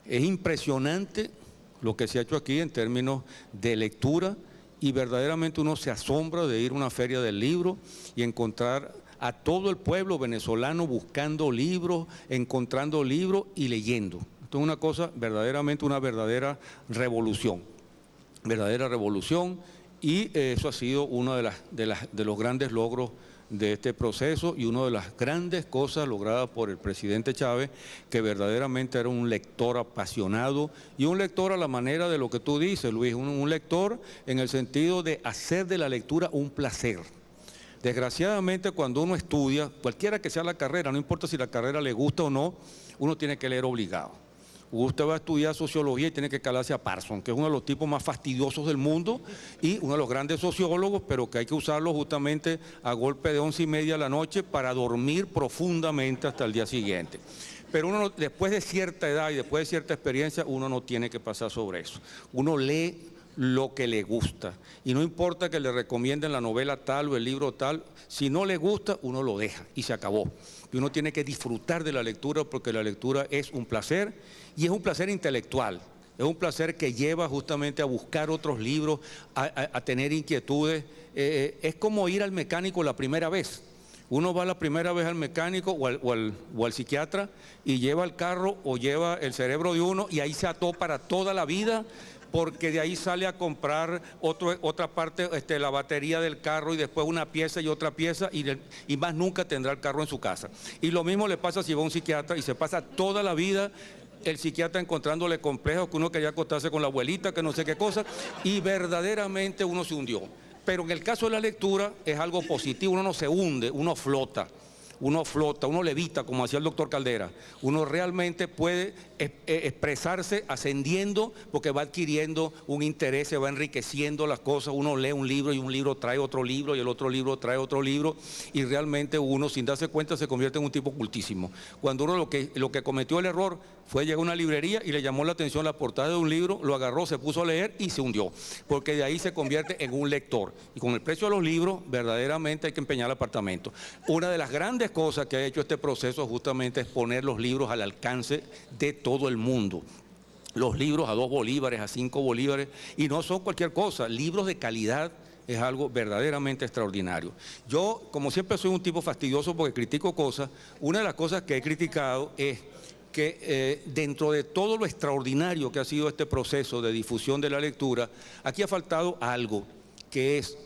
Es impresionante lo que se ha hecho aquí en términos de lectura, y verdaderamente uno se asombra de ir a una feria del libro y encontrar a todo el pueblo venezolano buscando libros, encontrando libros y leyendo. Esto es una cosa verdaderamente, una verdadera revolución, y eso ha sido uno de los grandes logros de este proceso y una de las grandes cosas logradas por el presidente Chávez, que verdaderamente era un lector apasionado y un lector a la manera de lo que tú dices, Luis, un lector en el sentido de hacer de la lectura un placer. Desgraciadamente, cuando uno estudia, cualquiera que sea la carrera, no importa si la carrera le gusta o no, uno tiene que leer obligado. Usted va a estudiar sociología y tiene que calarse a Parsons, que es uno de los tipos más fastidiosos del mundo y uno de los grandes sociólogos, pero que hay que usarlo justamente a golpe de 11:30 de la noche para dormir profundamente hasta el día siguiente. Pero uno, después de cierta edad y después de cierta experiencia, uno no tiene que pasar sobre eso. Uno lee lo que le gusta y no importa que le recomienden la novela tal o el libro tal, si no le gusta, uno lo deja y se acabó. Y uno tiene que disfrutar de la lectura porque la lectura es un placer y es un placer intelectual, es un placer que lleva justamente a buscar otros libros, a tener inquietudes. Es como ir al mecánico la primera vez. Uno va la primera vez al mecánico o al psiquiatra y lleva el carro o lleva el cerebro de uno y ahí se ató para toda la vida, porque de ahí sale a comprar otra parte, la batería del carro y después una pieza y otra pieza y más nunca tendrá el carro en su casa. Y lo mismo le pasa si va a un psiquiatra y se pasa toda la vida el psiquiatra encontrándole complejos, que uno quería acostarse con la abuelita, que no sé qué cosa, y verdaderamente uno se hundió. Pero en el caso de la lectura es algo positivo, uno no se hunde, uno flota, uno levita, como hacía el doctor Caldera. Uno realmente puede expresarse ascendiendo porque va adquiriendo un interés, se va enriqueciendo las cosas. Uno lee un libro y un libro trae otro libro y el otro libro trae otro libro y realmente uno, sin darse cuenta, se convierte en un tipo cultísimo. Cuando uno lo que cometió el error fue llegar a una librería y le llamó la atención la portada de un libro, lo agarró, se puso a leer y se hundió, porque de ahí se convierte en un lector. Y con el precio de los libros, verdaderamente hay que empeñar el apartamento. Una de las grandes cosas que ha hecho este proceso justamente es poner los libros al alcance de todo el mundo. Los libros a 2 bolívares, a 5 bolívares, y no son cualquier cosa, libros de calidad. Es algo verdaderamente extraordinario. Yo, como siempre, soy un tipo fastidioso porque critico cosas. Una de las cosas que he criticado es que dentro de todo lo extraordinario que ha sido este proceso de difusión de la lectura, aquí ha faltado algo, que es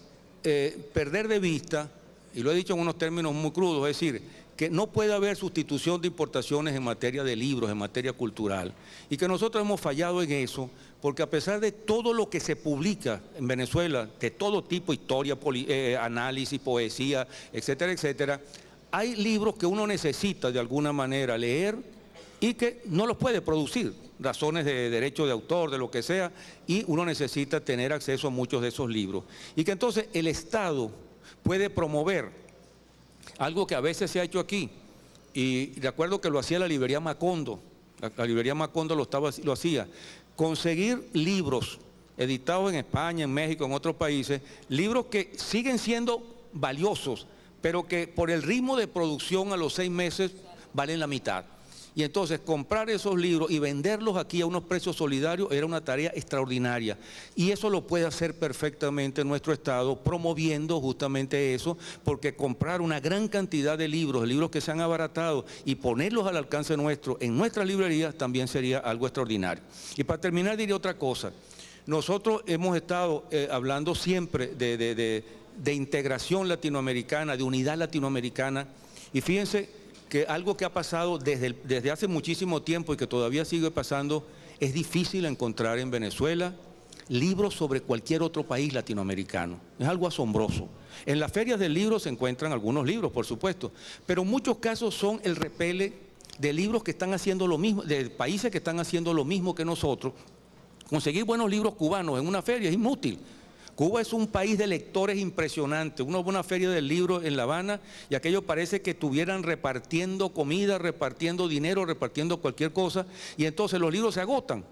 perder de vista, y lo he dicho en unos términos muy crudos, es decir, que no puede haber sustitución de importaciones en materia de libros, en materia cultural, y que nosotros hemos fallado en eso, porque a pesar de todo lo que se publica en Venezuela, de todo tipo, historia, análisis, poesía, etcétera, etcétera, hay libros que uno necesita de alguna manera leer y que no los puede producir, razones de derecho de autor, de lo que sea, y uno necesita tener acceso a muchos de esos libros. Y que entonces el Estado puede promover algo que a veces se ha hecho aquí, y recuerdo que lo hacía la librería Macondo, la librería Macondo lo hacía, conseguir libros editados en España, en México, en otros países, libros que siguen siendo valiosos, pero que por el ritmo de producción a los 6 meses valen la mitad. Y entonces comprar esos libros y venderlos aquí a unos precios solidarios era una tarea extraordinaria. Y eso lo puede hacer perfectamente nuestro Estado, promoviendo justamente eso, porque comprar una gran cantidad de libros que se han abaratado y ponerlos al alcance nuestro en nuestras librerías también sería algo extraordinario. Y para terminar diré otra cosa. Nosotros hemos estado hablando siempre de integración latinoamericana, de unidad latinoamericana, y fíjense que algo que ha pasado desde hace muchísimo tiempo y que todavía sigue pasando, es difícil encontrar en Venezuela libros sobre cualquier otro país latinoamericano. Es algo asombroso. En las ferias del libro se encuentran algunos libros, por supuesto, pero en muchos casos son el repele de libros que están haciendo lo mismo, de países que están haciendo lo mismo que nosotros. Conseguir buenos libros cubanos en una feria es inútil. Cuba es un país de lectores impresionante. Uno va a una feria del libro en La Habana y aquello parece que estuvieran repartiendo comida, repartiendo dinero, repartiendo cualquier cosa, y entonces los libros se agotan.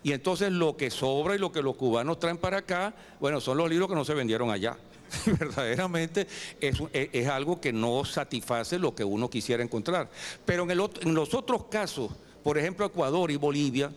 Y entonces lo que sobra y lo que los cubanos traen para acá, bueno, son los libros que no se vendieron allá. Verdaderamente es algo que no satisface lo que uno quisiera encontrar. Pero en los otros casos, por ejemplo Ecuador y Bolivia,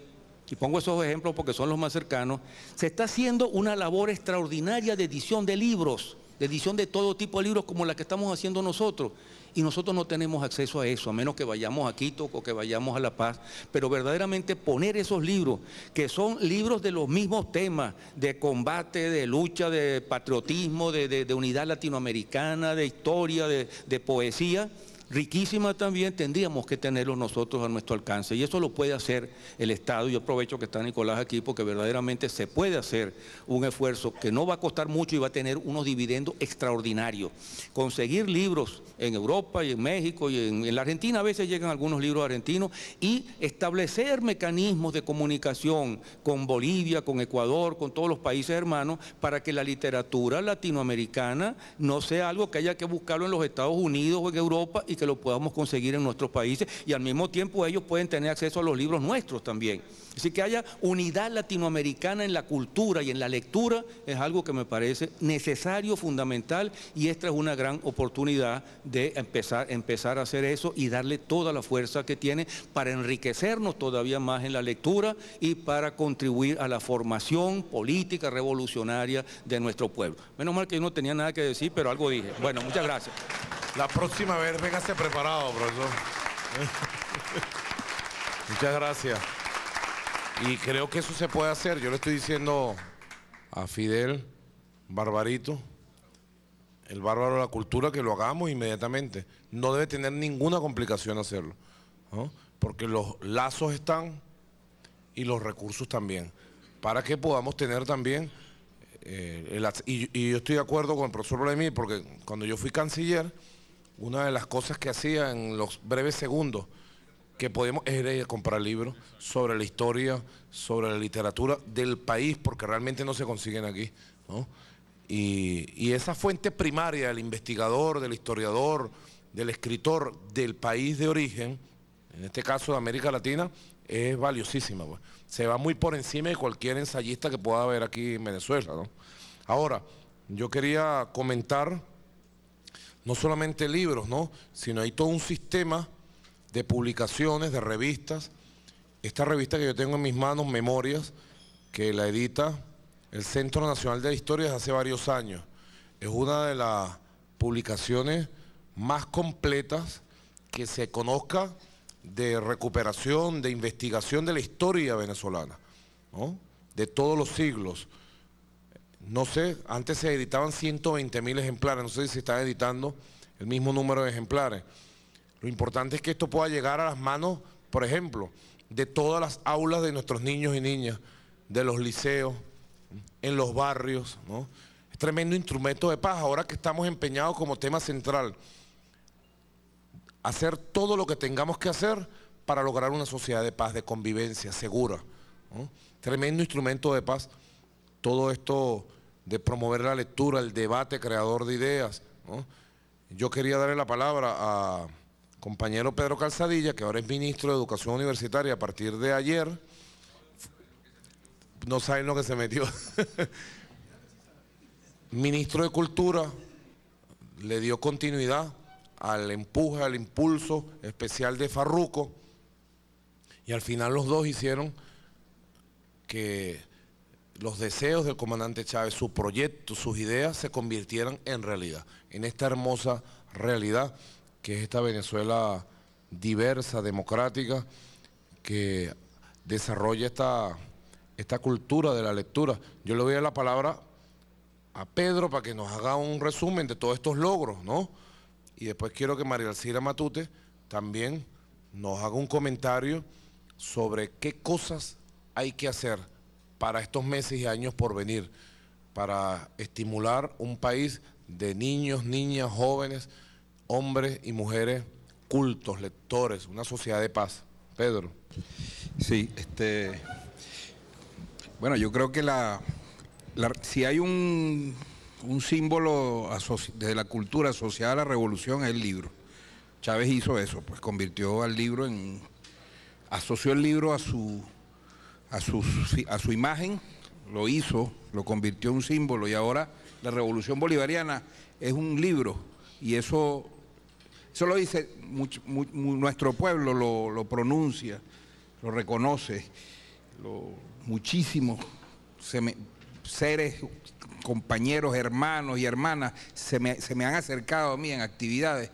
y pongo esos ejemplos porque son los más cercanos, se está haciendo una labor extraordinaria de edición de libros de edición de todo tipo de libros como la que estamos haciendo nosotros. Y nosotros no tenemos acceso a eso, a menos que vayamos a Quito o que vayamos a La Paz. Pero verdaderamente poner esos libros, que son libros de los mismos temas, de combate, de lucha, de patriotismo, de unidad latinoamericana, de historia, de poesía, riquísima también, tendríamos que tenerlos nosotros a nuestro alcance. Y eso lo puede hacer el Estado. Yo aprovecho que está Nicolás aquí porque verdaderamente se puede hacer un esfuerzo que no va a costar mucho y va a tener unos dividendos extraordinarios. Conseguir libros en Europa y en México y en la Argentina, a veces llegan algunos libros argentinos, y establecer mecanismos de comunicación con Bolivia, con Ecuador, con todos los países hermanos, para que la literatura latinoamericana no sea algo que haya que buscarlo en los Estados Unidos o en Europa, y que lo podamos conseguir en nuestros países, y al mismo tiempo ellos pueden tener acceso a los libros nuestros también. Así que haya unidad latinoamericana en la cultura y en la lectura es algo que me parece necesario, fundamental, y esta es una gran oportunidad de empezar a hacer eso y darle toda la fuerza que tiene para enriquecernos todavía más en la lectura y para contribuir a la formación política revolucionaria de nuestro pueblo. Menos mal que yo no tenía nada que decir, pero algo dije. Bueno, muchas gracias. La próxima vez véngase preparado, profesor. Muchas gracias. Y creo que eso se puede hacer. Yo le estoy diciendo a Fidel, Barbarito, el bárbaro de la cultura, que lo hagamos inmediatamente. No debe tener ninguna complicación hacerlo, ¿no? Porque los lazos están y los recursos también, para que podamos tener también y yo estoy de acuerdo con el profesor Vladimir, porque cuando yo fui canciller, una de las cosas que hacía en los breves segundos que podíamos era ir a comprar libros sobre la historia, sobre la literatura del país, porque realmente no se consiguen aquí, ¿no? Y esa fuente primaria del investigador, del historiador, del escritor del país de origen, en este caso de América Latina, es valiosísima, pues. Se va muy por encima de cualquier ensayista que pueda haber aquí en Venezuela, ¿no? Ahora, yo quería comentar no solamente libros, ¿no?, sino hay todo un sistema de publicaciones, de revistas. Esta revista que yo tengo en mis manos, Memorias, que la edita el Centro Nacional de la Historia desde hace varios años, es una de las publicaciones más completas que se conozca de recuperación, de investigación de la historia venezolana, ¿no?, de todos los siglos. No sé, antes se editaban 120.000 ejemplares, no sé si se está editando el mismo número de ejemplares. Lo importante es que esto pueda llegar a las manos, por ejemplo, de todas las aulas de nuestros niños y niñas, de los liceos, en los barrios, ¿no? Es tremendo instrumento de paz, ahora que estamos empeñados como tema central, hacer todo lo que tengamos que hacer para lograr una sociedad de paz, de convivencia segura, ¿no? Tremendo instrumento de paz, todo esto de promover la lectura, el debate creador de ideas, ¿no? Yo quería darle la palabra a compañero Pedro Calzadilla, que ahora es ministro de Educación Universitaria a partir de ayer. No saben lo que se metió. Ministro de Cultura, le dio continuidad al empuje, al impulso especial de Farruco, y al final los dos hicieron que los deseos del comandante Chávez, su proyecto, sus ideas se convirtieran en realidad, en esta hermosa realidad que es esta Venezuela diversa, democrática, que desarrolla esta cultura de la lectura. Yo le voy a dar la palabra a Pedro para que nos haga un resumen de todos estos logros, ¿no? Y después quiero que María Alcira Matute también nos haga un comentario sobre qué cosas hay que hacer para estos meses y años por venir, para estimular un país de niños, niñas, jóvenes, hombres y mujeres cultos, lectores, una sociedad de paz. Pedro. Sí, bueno, yo creo que si hay un símbolo de la cultura asociada a la revolución es el libro. Chávez hizo eso, pues convirtió al libro asoció el libro a su imagen, lo convirtió en un símbolo, y ahora la revolución bolivariana es un libro, y eso lo dice nuestro pueblo, lo pronuncia, lo reconoce, muchísimo seres, compañeros, hermanos y hermanas se me han acercado a mí en actividades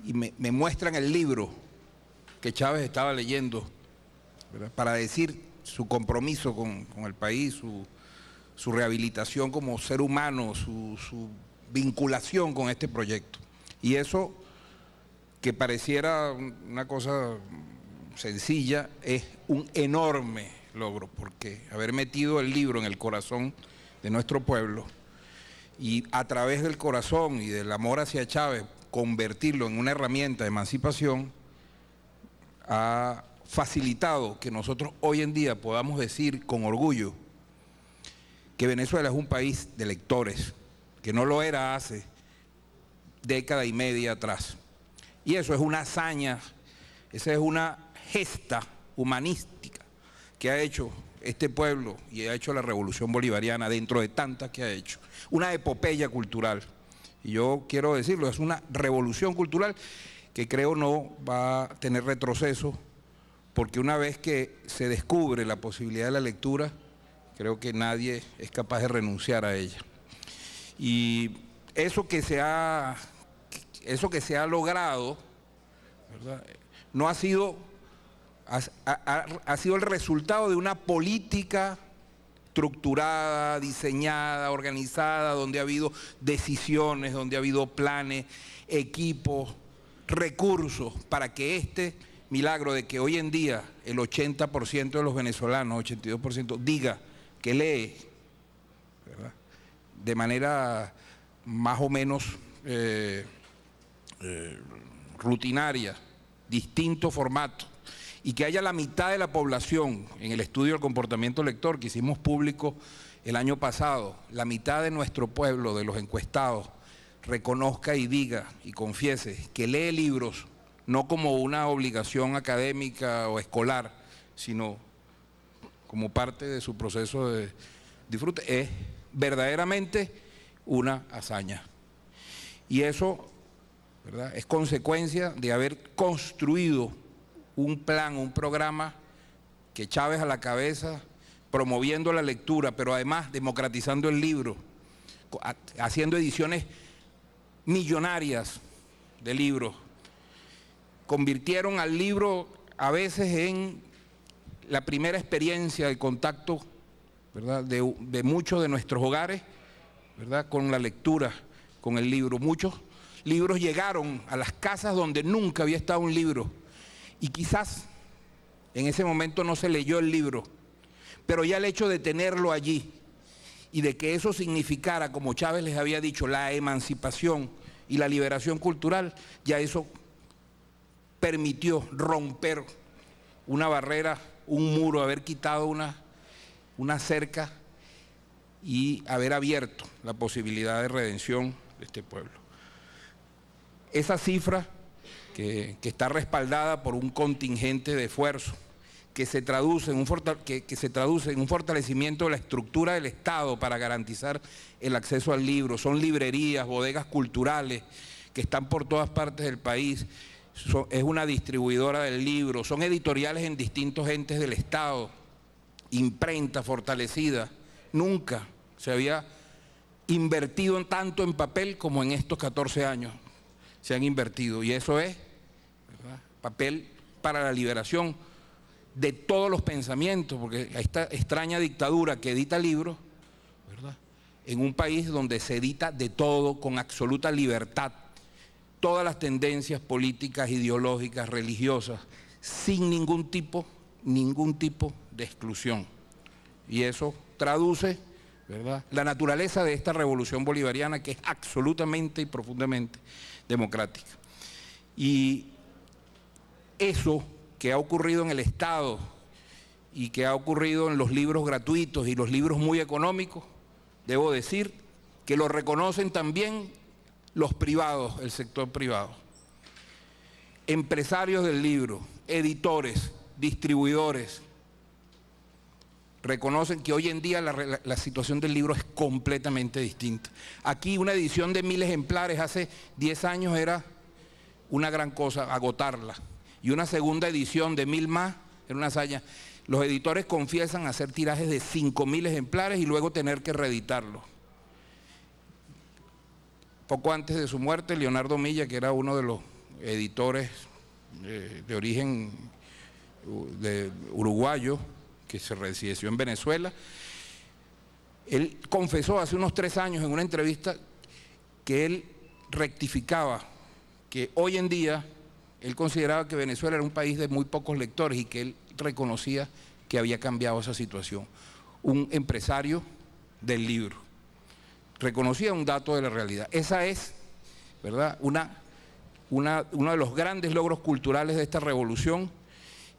y me muestran el libro que Chávez estaba leyendo, ¿verdad?, para decir su compromiso con el país, su rehabilitación como ser humano, su vinculación con este proyecto. Y eso, que pareciera una cosa sencilla, es un enorme logro, porque haber metido el libro en el corazón de nuestro pueblo y a través del corazón y del amor hacia Chávez convertirlo en una herramienta de emancipación ha facilitado que nosotros hoy en día podamos decir con orgullo que Venezuela es un país de lectores, que no lo era hace década y media atrás. Y eso es una hazaña, esa es una gesta humanística que ha hecho este pueblo y ha hecho la revolución bolivariana dentro de tantas que ha hecho. Una epopeya cultural. Y yo quiero decirlo, es una revolución cultural que creo no va a tener retroceso, porque una vez que se descubre la posibilidad de la lectura, creo que nadie es capaz de renunciar a ella. Y eso que se ha logrado, ¿verdad?, no ha sido, ha sido el resultado de una política estructurada, diseñada, organizada, donde ha habido decisiones, donde ha habido planes, equipos, recursos para que este milagro de que hoy en día el 80% de los venezolanos, 82%, diga que lee, ¿verdad?, de manera más o menos rutinaria, distinto formato, y que haya la mitad de la población en el estudio del comportamiento lector que hicimos público el año pasado, la mitad de nuestro pueblo, de los encuestados, reconozca y diga y confiese que lee libros no como una obligación académica o escolar, sino como parte de su proceso de disfrute, es verdaderamente una hazaña. Y eso, ¿verdad?, es consecuencia de haber construido un plan, un programa que Chávez a la cabeza, promoviendo la lectura, pero además democratizando el libro, haciendo ediciones millonarias de libros, convirtieron al libro a veces en la primera experiencia de contacto, ¿verdad?, de muchos de nuestros hogares, ¿verdad?, con la lectura, con el libro. Muchos libros llegaron a las casas donde nunca había estado un libro y quizás en ese momento no se leyó el libro, pero ya el hecho de tenerlo allí y de que eso significara, como Chávez les había dicho, la emancipación y la liberación cultural, ya eso permitió romper una barrera, un muro, haber quitado una cerca y haber abierto la posibilidad de redención de este pueblo. Esa cifra que está respaldada por un contingente de esfuerzo que se traduce en un fortalecimiento de la estructura del Estado para garantizar el acceso al libro. Son librerías, bodegas culturales que están por todas partes del país. Es una distribuidora del libro, son editoriales en distintos entes del Estado, imprenta fortalecida. Nunca se había invertido tanto en papel como en estos 14 años se han invertido, y eso es, ¿verdad?, papel para la liberación de todos los pensamientos, porque esta extraña dictadura que edita libros, ¿verdad?, en un país donde se edita de todo con absoluta libertad, todas las tendencias políticas, ideológicas, religiosas, sin ningún tipo de exclusión. Y eso traduce, ¿verdad?, la naturaleza de esta revolución bolivariana, que es absolutamente y profundamente democrática. Y eso que ha ocurrido en el Estado y que ha ocurrido en los libros gratuitos y los libros muy económicos, debo decir que lo reconocen también los privados, el sector privado. Empresarios del libro, editores, distribuidores, reconocen que hoy en día la situación del libro es completamente distinta. Aquí una edición de 1000 ejemplares hace 10 años era una gran cosa, agotarla. Y una segunda edición de 1000 más era una hazaña. los editores confiesan hacer tirajes de 5.000 ejemplares y luego tener que reeditarlos. Poco antes de su muerte, Leonardo Milla, que era uno de los editores de origen uruguayo, que se residió en Venezuela, él confesó hace unos 3 años en una entrevista que él rectificaba que hoy en día él consideraba que Venezuela era un país de muy pocos lectores y que él reconocía que había cambiado esa situación. Un empresario del libro reconocía un dato de la realidad. Esa es, ¿verdad?, uno de los grandes logros culturales de esta revolución,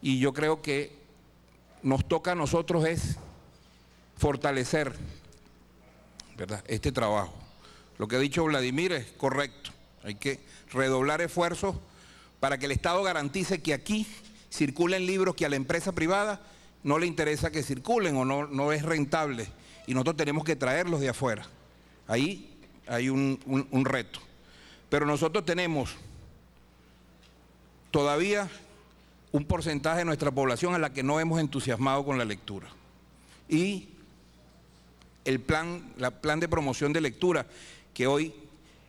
y yo creo que nos toca a nosotros es fortalecer, ¿verdad?, este trabajo. Lo que ha dicho Vladimir es correcto. Hay que redoblar esfuerzos para que el Estado garantice que aquí circulen libros que a la empresa privada no le interesa que circulen o no es rentable, y nosotros tenemos que traerlos de afuera. Ahí hay un reto. Pero nosotros tenemos todavía un porcentaje de nuestra población a la que no hemos entusiasmado con la lectura. Y el plan de promoción de lectura que hoy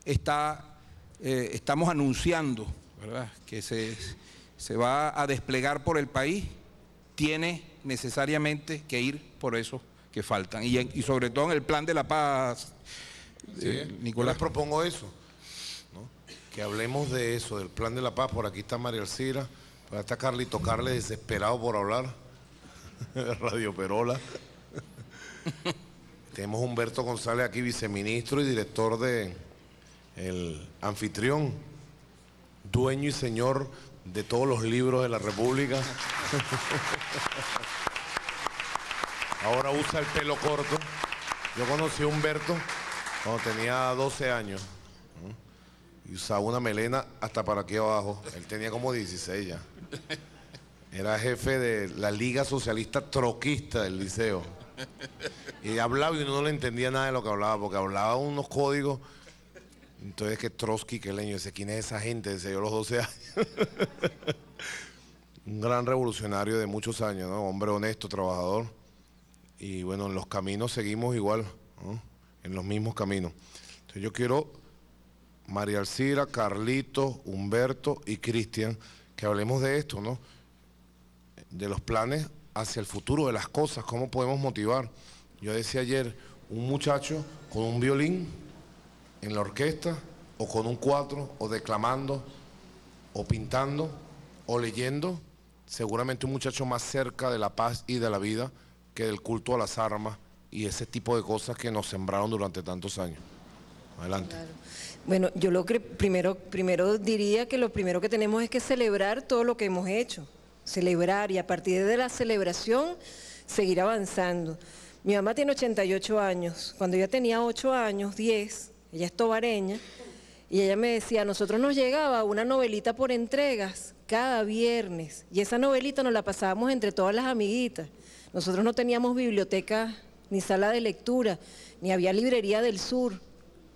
estamos anunciando, ¿verdad?, que se va a desplegar por el país, tiene necesariamente que ir por eso que faltan. Y sobre todo en el plan de la paz, Nicolás. Yo les propongo eso, ¿no?, que hablemos de eso, del plan de la paz. Por aquí está María Alcira, por acá está Carlito Carles, desesperado por hablar, de Radio Perola. Tenemos a Humberto González aquí, viceministro y director de El Anfitrión, dueño y señor de todos los libros de la República. Ahora usa el pelo corto. Yo conocí a Humberto cuando tenía 12 años, ¿no?, y usaba una melena hasta para aquí abajo. Él tenía como 16 ya. Era jefe de la Liga Socialista Troquista del liceo. Y hablaba y uno no le entendía nada de lo que hablaba, porque hablaba unos códigos. Entonces, que Trotsky, que leño, dice, ¿quién es esa gente? Decía yo a los 12 años. Un gran revolucionario de muchos años, ¿no? Hombre honesto, trabajador. Y bueno, en los caminos seguimos igual, ¿no?, en los mismos caminos. Entonces yo quiero, María Alcira, Carlito, Humberto y Cristian, que hablemos de esto, ¿no?, de los planes hacia el futuro, de las cosas, cómo podemos motivar. Yo decía ayer, un muchacho con un violín en la orquesta, o con un cuatro, o declamando, o pintando, o leyendo, seguramente un muchacho más cerca de la paz y de la vida que del culto a las armas y ese tipo de cosas que nos sembraron durante tantos años. Adelante. Claro. Bueno, yo lo que primero diría que lo primero que tenemos es que celebrar todo lo que hemos hecho, celebrar, y a partir de la celebración seguir avanzando. Mi mamá tiene 88 años, cuando ella tenía 8 años, 10, ella es tobareña, y ella me decía, a nosotros nos llegaba una novelita por entregas cada viernes, y esa novelita nos la pasábamos entre todas las amiguitas. Nosotros no teníamos biblioteca ni sala de lectura, ni había librería del sur,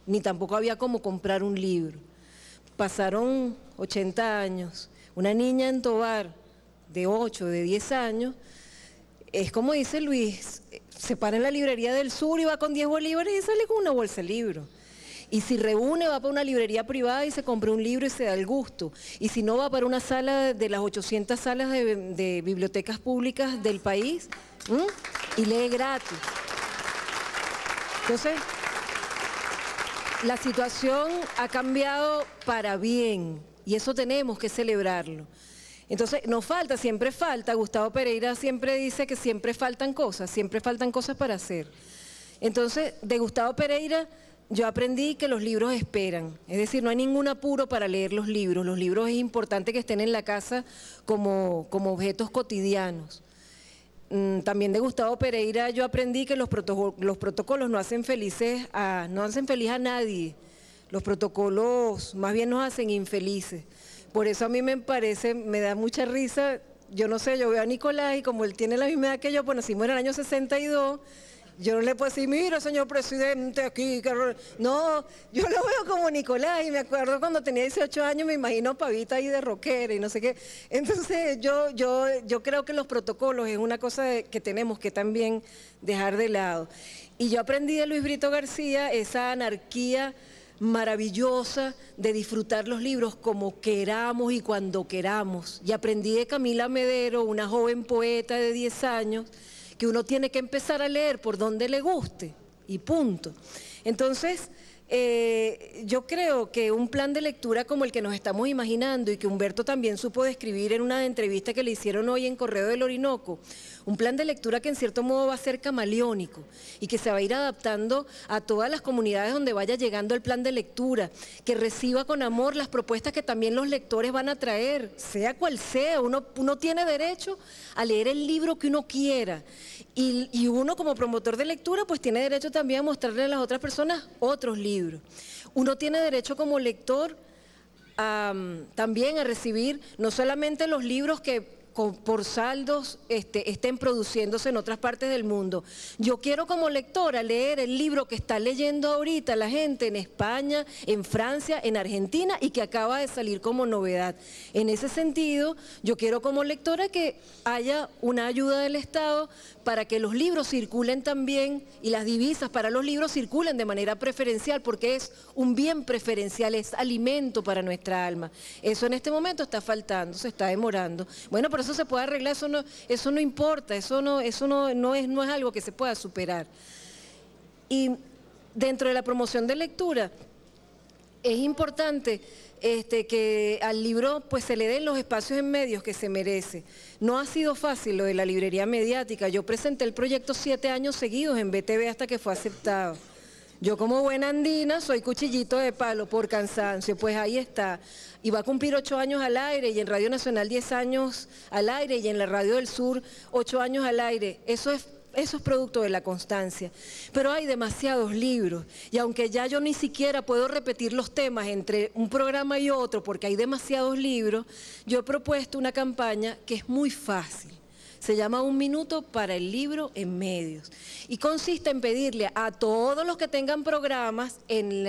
ni tampoco había cómo comprar un libro. Pasaron 80 años, una niña en Tobar de 8, de 10 años, es como dice Luis, se para en la librería del sur y va con 10 bolívares y sale con una bolsa de libros. Y si reúne, va para una librería privada y se compra un libro y se da el gusto. Y si no, va para una sala de las 800 salas de bibliotecas públicas del país, y lee gratis. Entonces, la situación ha cambiado para bien y eso tenemos que celebrarlo. Entonces, nos falta, siempre falta, Gustavo Pereira siempre dice que siempre faltan cosas para hacer. Entonces, de Gustavo Pereira yo aprendí que los libros esperan, es decir, no hay ningún apuro para leer los libros es importante que estén en la casa como objetos cotidianos. También de Gustavo Pereira yo aprendí que los protocolos no hacen feliz a nadie, los protocolos más bien nos hacen infelices. Por eso a mí me da mucha risa, yo no sé, yo veo a Nicolás y como él tiene la misma edad que yo, pues nacimos en el año 62, Yo no le puedo decir, mira, señor presidente, aquí. No, yo lo veo como Nicolás y me acuerdo cuando tenía 18 años, me imagino Pavita ahí de rockera y no sé qué. Entonces yo creo que los protocolos es una cosa que tenemos que también dejar de lado. Y yo aprendí de Luis Brito García esa anarquía maravillosa de disfrutar los libros como queramos y cuando queramos. Y aprendí de Camila Medero, una joven poeta de 10 años, que uno tiene que empezar a leer por donde le guste y punto. Entonces, yo creo que un plan de lectura como el que nos estamos imaginando y que Humberto también supo describir en una entrevista que le hicieron hoy en Correo del Orinoco, un plan de lectura que en cierto modo va a ser camaleónico y que se va a ir adaptando a todas las comunidades donde vaya llegando el plan de lectura, que reciba con amor las propuestas que también los lectores van a traer, sea cual sea. Uno tiene derecho a leer el libro que uno quiera y uno como promotor de lectura pues tiene derecho también a mostrarle a las otras personas otros libros. Uno tiene derecho como lector también a recibir no solamente los libros que por saldos estén produciéndose en otras partes del mundo. Yo quiero como lectora leer el libro que está leyendo ahorita la gente en España, en Francia, en Argentina y que acaba de salir como novedad. En ese sentido, yo quiero como lectora que haya una ayuda del Estado para que los libros circulen también y las divisas para los libros circulen de manera preferencial, porque es un bien preferencial, es alimento para nuestra alma. Eso en este momento está faltando, se está demorando. Bueno, pero eso se puede arreglar, eso no importa, eso no es algo que se pueda superar. Y dentro de la promoción de lectura, es importante que al libro pues se le den los espacios en medios que se merece. No ha sido fácil lo de la librería mediática. Yo presenté el proyecto 7 años seguidos en BTV hasta que fue aceptado. Yo como buena andina soy cuchillito de palo por cansancio, pues ahí está. Y va a cumplir 8 años al aire y en Radio Nacional 10 años al aire y en la Radio del Sur 8 años al aire. Eso es producto de la constancia. Pero hay demasiados libros y aunque ya yo ni siquiera puedo repetir los temas entre un programa y otro porque hay demasiados libros, yo he propuesto una campaña que es muy fácil. Se llama 1 minuto para el libro en medios y consiste en pedirle a todos los que tengan programas en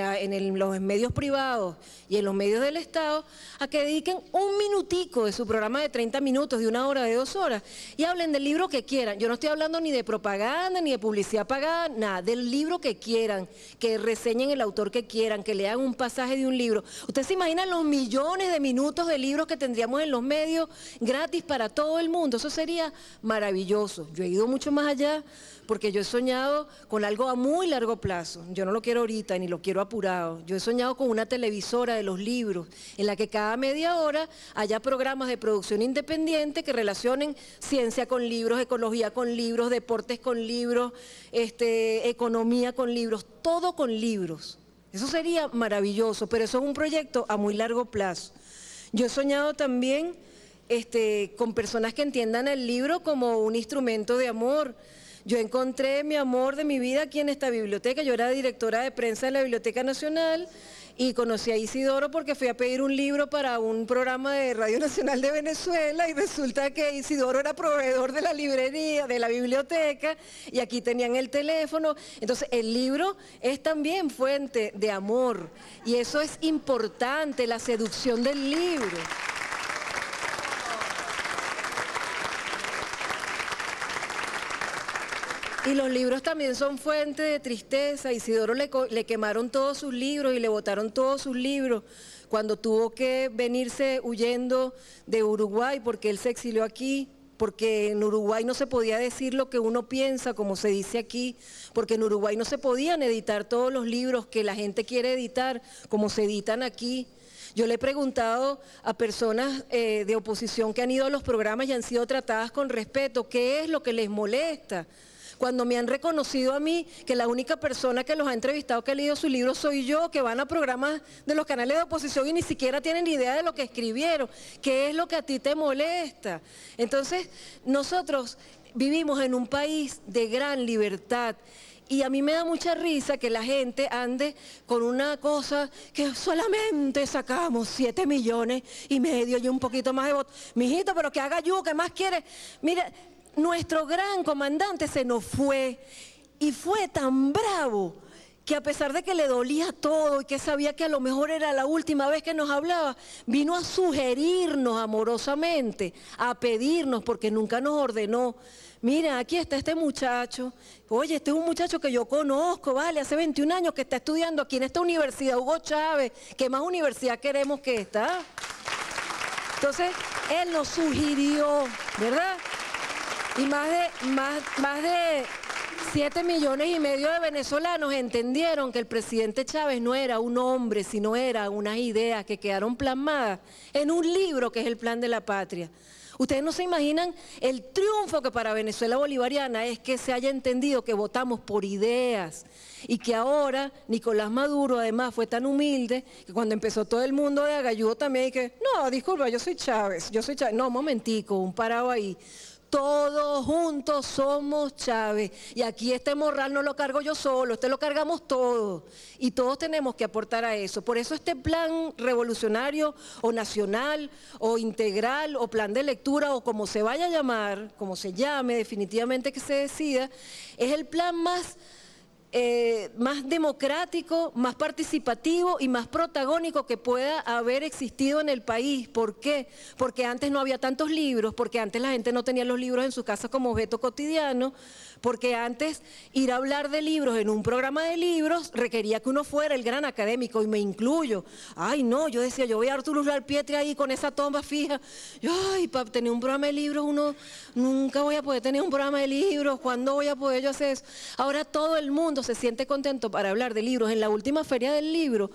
los medios privados y en los medios del Estado a que dediquen 1 minutico de su programa de 30 minutos, de 1 hora, de 2 horas y hablen del libro que quieran. Yo no estoy hablando ni de propaganda, ni de publicidad pagada, nada, del libro que quieran, que reseñen el autor que quieran, que lean un pasaje de un libro. ¿Ustedes se imaginan los millones de minutos de libros que tendríamos en los medios gratis para todo el mundo? Eso sería maravilloso. Yo he ido mucho más allá porque yo he soñado con algo a muy largo plazo. Yo no lo quiero ahorita ni lo quiero apurado. Yo he soñado con una televisora de los libros en la que cada media hora haya programas de producción independiente que relacionen ciencia con libros, ecología con libros, deportes con libros, economía con libros, todo con libros. Eso sería maravilloso, pero eso es un proyecto a muy largo plazo. Yo he soñado también con personas que entiendan el libro como un instrumento de amor. Yo encontré mi amor de mi vida aquí en esta biblioteca. Yo era directora de prensa de la Biblioteca Nacional y conocí a Isidoro porque fui a pedir un libro para un programa de Radio Nacional de Venezuela y resulta que Isidoro era proveedor de la librería, de la biblioteca y aquí tenían el teléfono. Entonces el libro es también fuente de amor y eso es importante, la seducción del libro. Y los libros también son fuente de tristeza. Isidoro le quemaron todos sus libros y le botaron todos sus libros cuando tuvo que venirse huyendo de Uruguay porque él se exilió aquí, porque en Uruguay no se podía decir lo que uno piensa como se dice aquí, porque en Uruguay no se podían editar todos los libros que la gente quiere editar como se editan aquí. Yo le he preguntado a personas de oposición que han ido a los programas y han sido tratadas con respeto, ¿qué es lo que les molesta? Cuando me han reconocido a mí que la única persona que los ha entrevistado que ha leído su libro soy yo, que van a programas de los canales de oposición y ni siquiera tienen ni idea de lo que escribieron. ¿Qué es lo que a ti te molesta? Entonces, nosotros vivimos en un país de gran libertad. Y a mí me da mucha risa que la gente ande con una cosa que solamente sacamos 7,5 millones y un poquito más de votos. Mijito, pero que haga yo, ¿qué más quiere? Mira, nuestro gran comandante se nos fue Y fue tan bravo que a pesar de que le dolía todo y que sabía que a lo mejor era la última vez que nos hablaba, vino a sugerirnos amorosamente, a pedirnos, porque nunca nos ordenó. Mira, aquí está este muchacho. Oye, este es un muchacho que yo conozco, vale, hace 21 años que está estudiando aquí en esta universidad, Hugo Chávez. ¿Qué más universidad queremos que esta? Entonces, él nos sugirió, ¿verdad? Y más de 7,5 millones de venezolanos entendieron que el presidente Chávez no era un hombre, sino era unas ideas que quedaron plasmadas en un libro que es el Plan de la Patria. Ustedes no se imaginan el triunfo que para Venezuela bolivariana es que se haya entendido que votamos por ideas y que ahora Nicolás Maduro además fue tan humilde que cuando empezó todo el mundo de agalludo también y que, no, disculpa, yo soy Chávez. No, un momentico, un parado ahí. Todos juntos somos Chávez y aquí este morral no lo cargo yo solo, este lo cargamos todos y todos tenemos que aportar a eso. Por eso este plan revolucionario o nacional o integral o plan de lectura o como se vaya a llamar, como se llame definitivamente que se decida, es el plan más democrático, más participativo y más protagónico que pueda haber existido en el país. ¿Por qué? Porque antes no había tantos libros, porque antes la gente no tenía los libros en su casa como objeto cotidiano, porque antes ir a hablar de libros en un programa de libros requería que uno fuera el gran académico, y me incluyo. Ay, no, yo decía, yo voy a Arturo Larpietri ahí con esa tomba fija. Ay, para tener un programa de libros, uno nunca voy a poder tener un programa de libros. ¿Cuándo voy a poder yo hacer eso? Ahora todo el mundo se siente contento para hablar de libros. En la última feria del libro,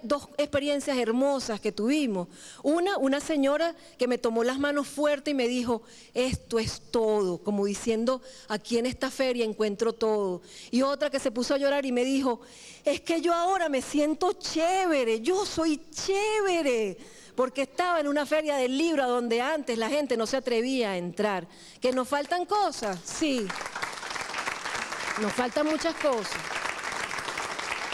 dos experiencias hermosas que tuvimos. Una señora que me tomó las manos fuerte y me dijo, esto es todo, como diciendo, aquí en esta feria encuentro todo. Y otra que se puso a llorar y me dijo, es que yo ahora me siento chévere, yo soy chévere, porque estaba en una feria del libro donde antes la gente no se atrevía a entrar. ¿Que nos faltan cosas? Sí. Nos faltan muchas cosas.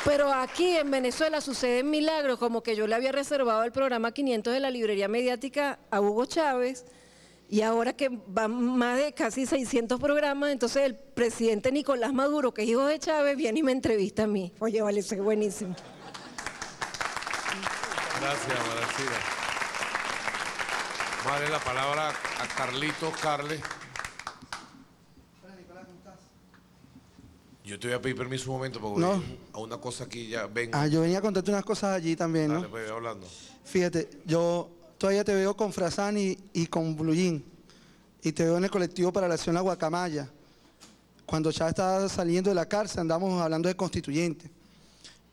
Pero aquí en Venezuela suceden milagros, como que yo le había reservado el programa 500 de la librería mediática a Hugo Chávez, y ahora que van más de casi 600 programas, entonces el presidente Nicolás Maduro, que es hijo de Chávez, viene y me entrevista a mí. Oye, vale, eso es buenísimo. Gracias, Maracira. Vale la palabra a Carlitos Carles. Yo te voy a pedir permiso un momento porque no. A una cosa aquí ya vengo. Yo venía a contarte unas cosas allí también, ¿no? Dale, pues, hablando. Fíjate, yo todavía te veo con Frazán y con Blue Jean, y te veo en el colectivo para la acción La Guacamaya. Cuando Chávez estaba saliendo de la cárcel andamos hablando de constituyente.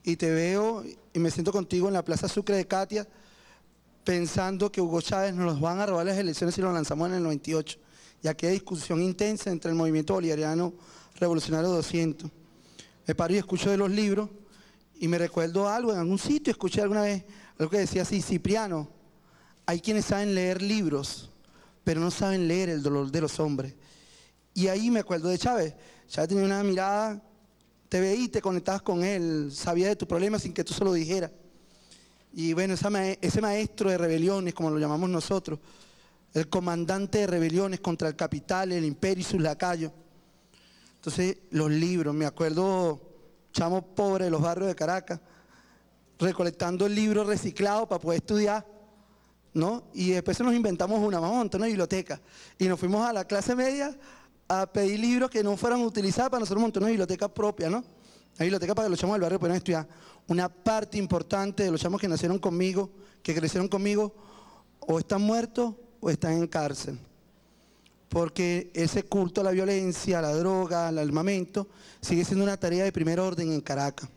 Y te veo y me siento contigo en la Plaza Sucre de Katia pensando que Hugo Chávez nos los van a robar las elecciones si los lanzamos en el 98. Y aquí hay discusión intensa entre el movimiento bolivariano revolucionario 200. Me paro y escucho de los libros y me recuerdo algo, en algún sitio escuché alguna vez algo que decía así, Cipriano, hay quienes saben leer libros, pero no saben leer el dolor de los hombres. Y ahí me acuerdo de Chávez. Chávez tenía una mirada, te veía y te conectabas con él, sabía de tu problema sin que tú se lo dijeras. Y bueno, ese maestro de rebeliones, como lo llamamos nosotros, el comandante de rebeliones contra el capital, el imperio y sus lacayos. Entonces, los libros, me acuerdo, chamos pobres de los barrios de Caracas, recolectando el libro reciclado para poder estudiar, ¿no? Y después nos inventamos vamos a montar una biblioteca. Y nos fuimos a la clase media a pedir libros que no fueran utilizados para nosotros montar una biblioteca propia, ¿no? Una biblioteca para que los chamos del barrio pudieran estudiar. Una parte importante de los chamos que nacieron conmigo, que crecieron conmigo, o están muertos o están en cárcel. Porque ese culto a la violencia, a la droga, al armamento, sigue siendo una tarea de primer orden en Caracas.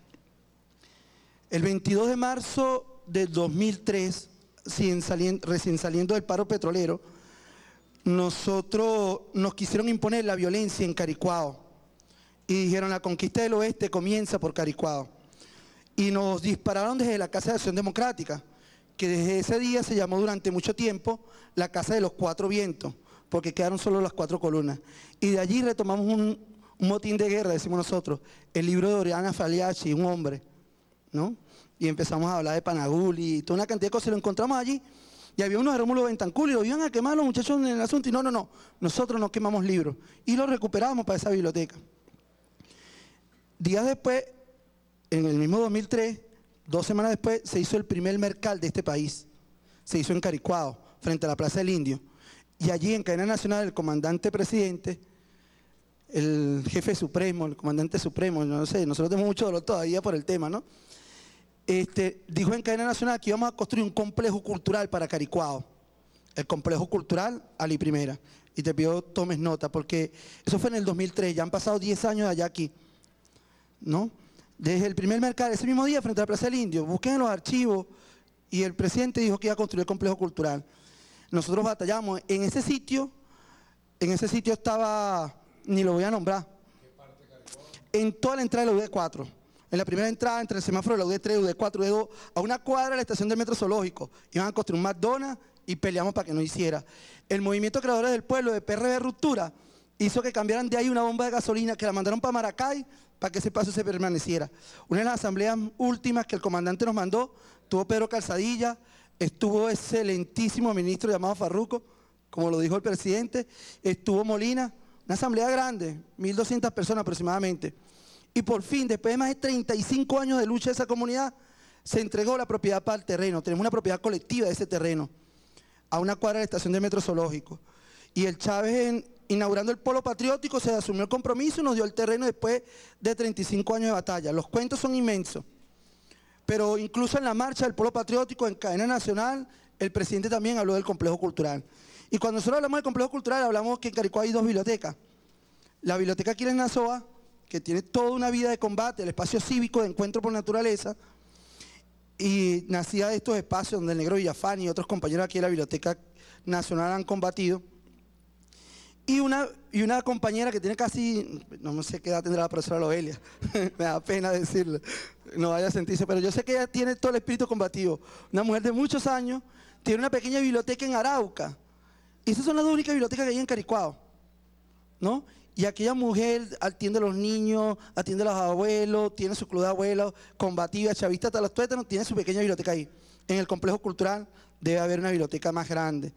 El 22 de marzo del 2003, recién saliendo del paro petrolero, nosotros nos quisieron imponer la violencia en Caricuao. Y dijeron, la conquista del oeste comienza por Caricuao. Y nos dispararon desde la Casa de Acción Democrática, que desde ese día se llamó durante mucho tiempo la Casa de los Cuatro Vientos, porque quedaron solo las 4 columnas. Y de allí retomamos un motín de guerra, decimos nosotros, el libro de Oriana Faliachi, un hombre, ¿no? Y empezamos a hablar de Panaguli y toda una cantidad de cosas, lo encontramos allí, y había unos de Rómulo Bentancur y lo iban a quemar los muchachos en el asunto, y no, nosotros no quemamos libros, y los recuperamos para esa biblioteca. Días después, en el mismo 2003, 2 semanas después, se hizo el primer mercal de este país. Se hizo en Caricuao, frente a la Plaza del Indio. Y allí en cadena nacional el comandante presidente, el jefe supremo, el comandante supremo, no sé, nosotros tenemos mucho dolor todavía por el tema, ¿no? Dijo en cadena nacional que íbamos a construir un complejo cultural para Caricuao. El complejo cultural Ali Primera. Y te pido tomes nota, porque eso fue en el 2003, ya han pasado 10 años de allá aquí, ¿no? Desde el primer mercado, ese mismo día, frente a la Plaza del Indio, busquen en los archivos, y el presidente dijo que iba a construir el complejo cultural. Nosotros batallamos. En ese sitio estaba, ni lo voy a nombrar, en toda la entrada de la UD4. En la primera entrada, entre el semáforo de la UD3, UD4, UD2, a una cuadra de la estación del Metro Zoológico. Iban a construir un McDonald's y peleamos para que no hiciera. El movimiento Creadores del Pueblo de PRD Ruptura hizo que cambiaran de ahí una bomba de gasolina, que la mandaron para Maracay para que ese paso se permaneciera. Una de las asambleas últimas que el comandante nos mandó, estuvo Pedro Calzadilla, estuvo excelentísimo ministro llamado Farruco, como lo dijo el presidente, estuvo Molina, una asamblea grande, 1.200 personas aproximadamente. Y por fin, después de más de 35 años de lucha de esa comunidad, se entregó la propiedad para el terreno. Tenemos una propiedad colectiva de ese terreno, a una cuadra de la estación del Metro Zoológico. Y el Chávez, inaugurando el polo patriótico, se asumió el compromiso y nos dio el terreno después de 35 años de batalla. Los cuentos son inmensos. Pero incluso en la marcha del polo patriótico, en cadena nacional, el presidente también habló del complejo cultural. Y cuando nosotros hablamos del complejo cultural, hablamos que en Caricuao hay 2 bibliotecas. La biblioteca Aquiles Nazoa, que tiene toda una vida de combate, el espacio cívico de encuentro por naturaleza, y nacida de estos espacios donde el Negro Villafán y otros compañeros aquí de la Biblioteca Nacional han combatido. Y una compañera que tiene casi, no sé qué edad tendrá la profesora Loelia, me da pena decirlo, no vaya a sentirse, pero yo sé que ella tiene todo el espíritu combativo. Una mujer de muchos años, tiene una pequeña biblioteca en Arauca. Y esas son las 2 únicas bibliotecas que hay en Caricuao, ¿no? Y aquella mujer atiende a los niños, atiende a los abuelos, tiene su club de abuelos, combativa, chavista hasta los tuétanos, tiene su pequeña biblioteca ahí. En el complejo cultural debe haber una biblioteca más grande.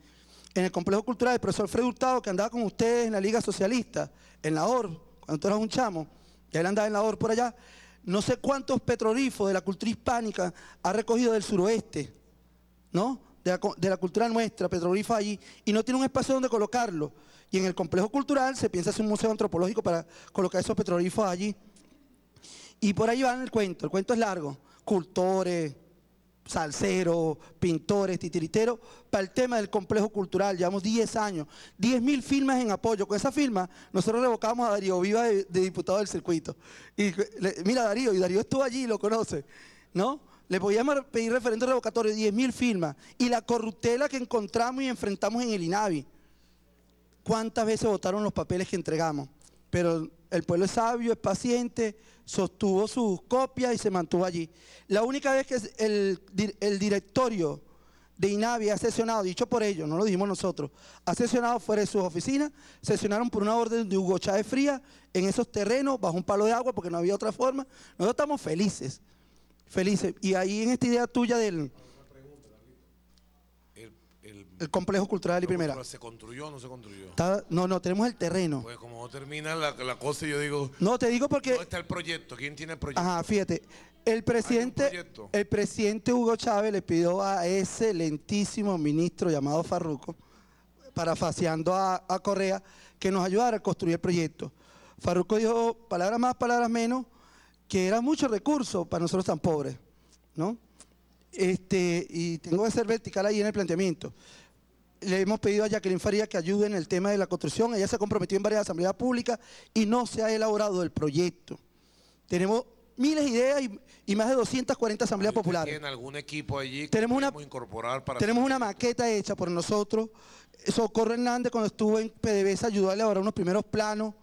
En el complejo cultural, el profesor Fred Hurtado, que andaba con ustedes en la Liga Socialista, en la OR, cuando tú eras un chamo, ya él andaba en la OR por allá, no sé cuántos petrolíferos de la cultura hispánica ha recogido del suroeste, ¿no? De la cultura nuestra, petrolíferos allí, y no tiene un espacio donde colocarlo. Y en el complejo cultural se piensa hacer un museo antropológico para colocar esos petrolíferos allí. Y por ahí va el cuento es largo. Cultores, salseros, pintores, titiriteros, para el tema del complejo cultural. Llevamos 10 años, 10.000 firmas en apoyo. Con esa firma nosotros revocamos a Darío Viva de diputado del circuito. Y mira Darío, y Darío estuvo allí, lo conoce, ¿no? Le podíamos pedir referendo revocatorio, 10.000 firmas. Y la corruptela que encontramos y enfrentamos en el INAVI. ¿Cuántas veces votaron los papeles que entregamos? Pero el pueblo es sabio, es paciente, sostuvo sus copias y se mantuvo allí. La única vez que el directorio de INAVI ha sesionado, dicho por ellos, no lo dijimos nosotros, ha sesionado fuera de sus oficinas, sesionaron por una orden de Hugo Chávez Frías en esos terrenos, bajo un palo de agua porque no había otra forma. Nosotros estamos felices, felices. Y ahí en esta idea tuya del... El complejo cultural y primera. ¿Se construyó o no se construyó? No, tenemos el terreno. Pues como no termina la cosa, yo digo... No, te digo porque... ¿Dónde está el proyecto? ¿Quién tiene el proyecto? Ajá, fíjate. El presidente Hugo Chávez le pidió a ese lentísimo ministro llamado Farruco, parafaseando a Correa, que nos ayudara a construir el proyecto. Farruco dijo, palabras más, palabras menos, que era mucho recurso para nosotros tan pobres, ¿no? Y tengo que ser vertical ahí en el planteamiento. Le hemos pedido a Jacqueline Faría que ayude en el tema de la construcción. Ella se ha comprometido en varias asambleas públicas y no se ha elaborado el proyecto. Tenemos miles de ideas y más de 240 asambleas populares. ¿Tienen algún equipo allí que tenemos incorporar para... Tenemos una maqueta hecha por nosotros. Socorro Hernández, cuando estuvo en PDVSA, ayudó a elaborar unos primeros planos.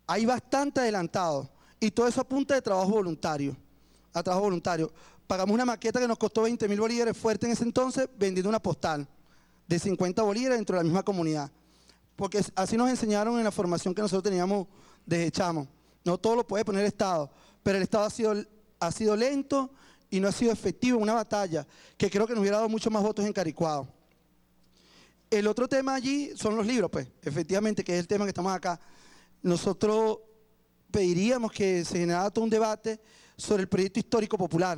Hay bastante adelantado. Y todo eso apunta de trabajo voluntario. A trabajo voluntario. Pagamos una maqueta que nos costó 20.000 bolívares fuerte en ese entonces, vendiendo una postal de 50 bolívares dentro de la misma comunidad. Porque así nos enseñaron en la formación que nosotros teníamos desde chamo. No todo lo puede poner el Estado, pero el Estado ha sido lento y no ha sido efectivo en una batalla que creo que nos hubiera dado muchos más votos en Caricuao. El otro tema allí son los libros, pues, efectivamente, que es el tema que estamos acá. Nosotros pediríamos que se generara todo un debate sobre el proyecto histórico popular.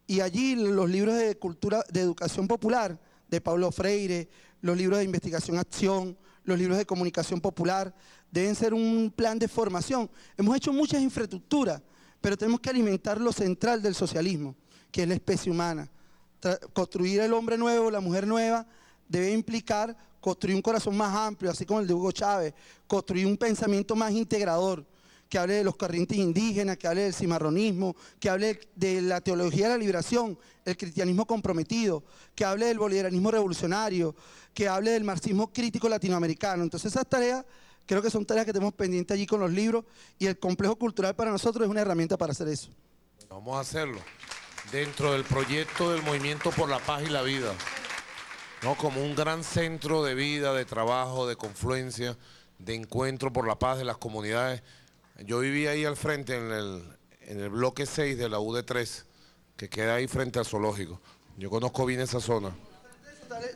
Y allí los libros de cultura, de educación popular, de Paulo Freire, los libros de investigación-acción, los libros de comunicación popular, deben ser un plan de formación. Hemos hecho muchas infraestructuras, pero tenemos que alimentar lo central del socialismo, que es la especie humana. Construir el hombre nuevo, la mujer nueva, debe implicar construir un corazón más amplio, así como el de Hugo Chávez, construir un pensamiento más integrador, que hable de los corrientes indígenas, que hable del cimarronismo, que hable de la teología de la liberación, el cristianismo comprometido, que hable del bolivarianismo revolucionario, que hable del marxismo crítico latinoamericano. Entonces esas tareas creo que son tareas que tenemos pendientes allí con los libros, y el complejo cultural para nosotros es una herramienta para hacer eso. Vamos a hacerlo dentro del proyecto del Movimiento por la Paz y la Vida, ¿no? Como un gran centro de vida, de trabajo, de confluencia, de encuentro por la paz de las comunidades. Yo viví ahí al frente, en el bloque 6 de la UD3, que queda ahí frente al zoológico. Yo conozco bien esa zona.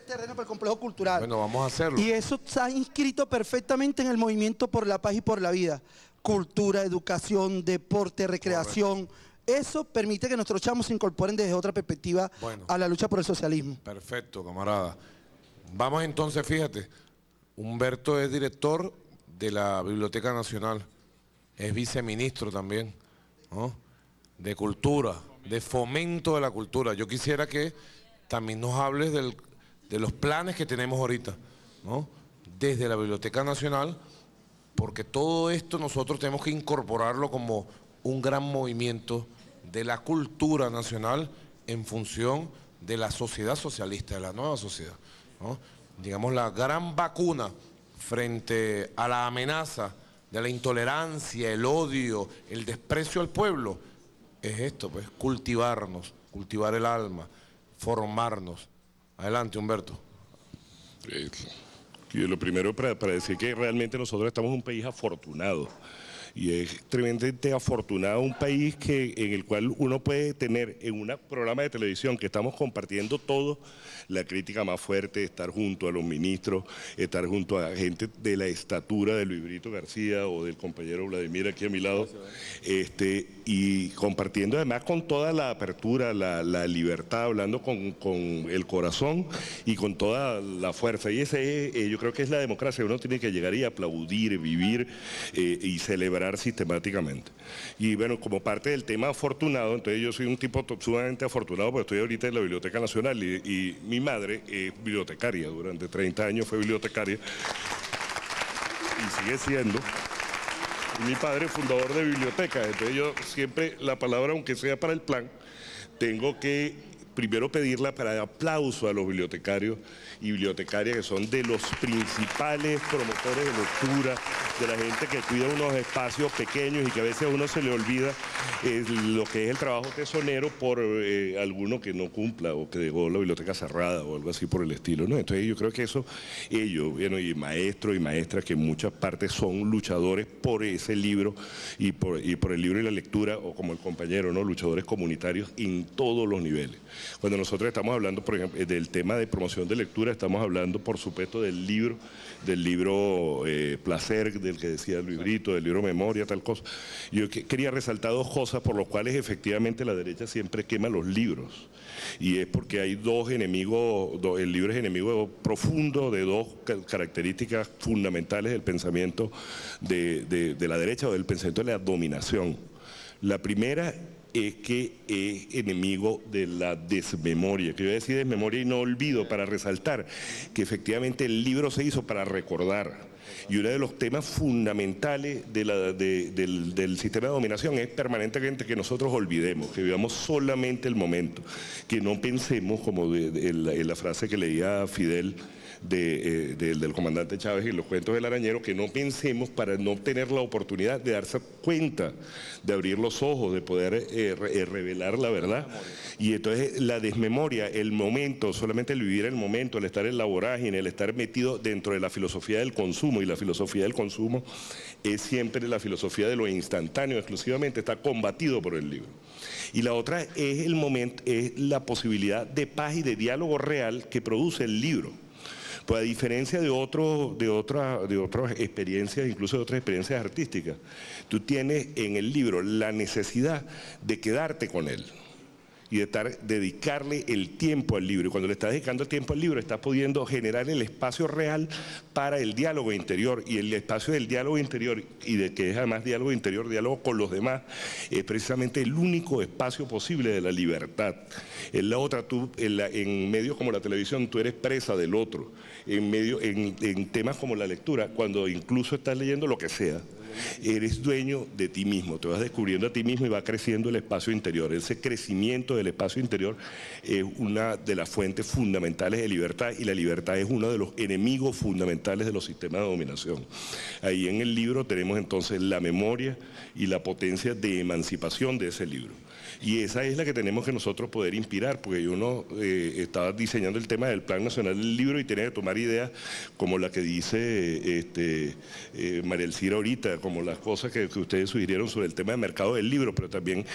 Terreno para el complejo cultural. Bueno, vamos a hacerlo. Y eso está inscrito perfectamente en el Movimiento por la Paz y por la Vida. Cultura, educación, deporte, recreación. Correcto. Eso permite que nuestros chamos se incorporen desde otra perspectiva a la lucha por el socialismo. Perfecto, camarada. Vamos entonces, fíjate, Humberto es director de la Biblioteca Nacional, es viceministro también, ¿no? De cultura, de fomento de la cultura. Yo quisiera que también nos hables de los planes que tenemos ahorita, ¿no? Desde la Biblioteca Nacional, porque todo esto nosotros tenemos que incorporarlo como un gran movimiento de la cultura nacional en función de la sociedad socialista, de la nueva sociedad, ¿no? Digamos, la gran vacuna frente a la amenaza de la intolerancia, el odio, el desprecio al pueblo, es esto, pues, cultivarnos, cultivar el alma, formarnos. Adelante, Humberto. Lo primero para decir que realmente nosotros estamos en un país afortunado. Y es tremendamente afortunado un país en el cual uno puede tener en un programa de televisión que estamos compartiendo todo, la crítica más fuerte, estar junto a los ministros, estar junto a gente de la estatura de Luis Brito García o del compañero Vladimir aquí a mi lado, y compartiendo además con toda la apertura, la libertad, hablando con el corazón y con toda la fuerza. Y yo creo que es la democracia, uno tiene que llegar y aplaudir, vivir y celebrar sistemáticamente. Y bueno, como parte del tema afortunado, entonces yo soy un tipo sumamente afortunado porque estoy ahorita en la Biblioteca Nacional y mi madre es bibliotecaria, durante 30 años fue bibliotecaria y sigue siendo. Y mi padre es fundador de bibliotecas, entonces yo siempre la palabra, aunque sea para el plan, tengo que primero pedirla para aplauso a los bibliotecarios y bibliotecarias que son de los principales promotores de lectura, de la gente que cuida unos espacios pequeños y que a veces a uno se le olvida lo que es el trabajo tesonero por alguno que no cumpla o que dejó la biblioteca cerrada o algo así por el estilo, ¿no? Entonces yo creo que eso, ellos, bueno, y maestros y maestras que en muchas partes son luchadores por ese libro y por el libro y la lectura, o como el compañero, ¿no? Luchadores comunitarios en todos los niveles. Cuando nosotros estamos hablando, por ejemplo, del tema de promoción de lectura, estamos hablando, por supuesto, del libro Placer, del que decía Luis Brito, del libro Memoria, tal cosa. Yo quería resaltar dos cosas por las cuales efectivamente la derecha siempre quema los libros. Y es porque hay dos enemigos, el libro es enemigo profundo de dos características fundamentales del pensamiento de la derecha o del pensamiento de la dominación. La primera es que es enemigo de la desmemoria, que yo voy a decir desmemoria y no olvido, para resaltar que efectivamente el libro se hizo para recordar. Y uno de los temas fundamentales del sistema de dominación es permanentemente que nosotros olvidemos, que vivamos solamente el momento, que no pensemos, como en la frase que leía Fidel, del comandante Chávez y los cuentos del arañero, que no pensemos para no tener la oportunidad de darse cuenta, de abrir los ojos, de poder revelar la verdad. Y entonces la desmemoria, el momento, solamente el vivir el momento, el estar en la vorágine, el estar metido dentro de la filosofía del consumo, y la filosofía del consumo es siempre la filosofía de lo instantáneo, exclusivamente está combatido por el libro. Y la otra es el momento, es la posibilidad de paz y de diálogo real que produce el libro. Pues a diferencia de otras experiencias, incluso de otras experiencias artísticas, tú tienes en el libro la necesidad de quedarte con él y de dedicarle el tiempo al libro. Y cuando le estás dedicando el tiempo al libro, estás pudiendo generar el espacio real para el diálogo interior. Y el espacio del diálogo interior, y de que es además diálogo interior, diálogo con los demás, es precisamente el único espacio posible de la libertad. En la otra, tú, en medios como la televisión, tú eres presa del otro. En temas como la lectura, cuando incluso estás leyendo lo que sea, eres dueño de ti mismo, te vas descubriendo a ti mismo y va creciendo el espacio interior. Ese crecimiento del espacio interior es una de las fuentes fundamentales de libertad, y la libertad es uno de los enemigos fundamentales de los sistemas de dominación. Ahí en el libro tenemos entonces la memoria y la potencia de emancipación de ese libro. Y esa es la que tenemos que nosotros poder inspirar, porque yo estaba diseñando el tema del Plan Nacional del Libro y tenía que tomar ideas como la que dice María Elcira ahorita, como las cosas que ustedes sugirieron sobre el tema del mercado del libro, pero también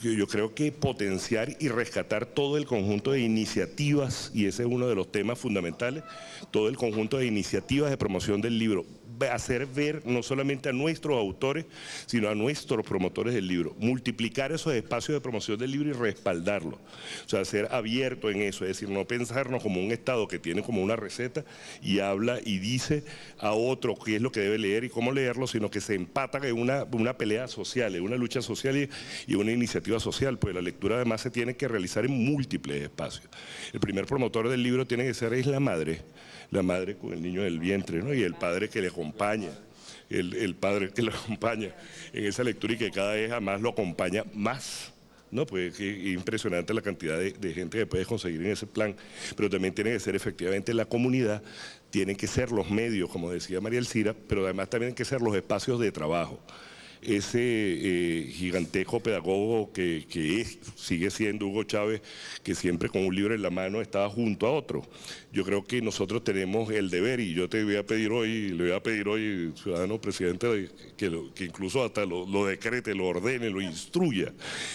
yo creo que potenciar y rescatar todo el conjunto de iniciativas, y ese es uno de los temas fundamentales, todo el conjunto de iniciativas de promoción del libro, hacer ver no solamente a nuestros autores, sino a nuestros promotores del libro, multiplicar esos espacios de promoción del libro y respaldarlo, o sea, ser abierto en eso, es decir, no pensarnos como un Estado que tiene como una receta y habla y dice a otro qué es lo que debe leer y cómo leerlo, sino que se empata en una pelea social, en una lucha social y una iniciativa social, pues la lectura además se tiene que realizar en múltiples espacios. El primer promotor del libro tiene que ser la madre con el niño del vientre, ¿no? Y el padre que le acompaña, el padre que le acompaña en esa lectura y que cada vez jamás lo acompaña más, ¿no? Pues es impresionante la cantidad de gente que puedes conseguir en ese plan, pero también tiene que ser efectivamente la comunidad, tienen que ser los medios, como decía María Elcira, pero además también tienen que ser los espacios de trabajo. Ese gigantesco pedagogo sigue siendo Hugo Chávez, que siempre con un libro en la mano estaba junto a otro. Yo creo que nosotros tenemos el deber, y yo le voy a pedir hoy, ciudadano presidente, que incluso hasta lo decrete, lo ordene, lo instruya,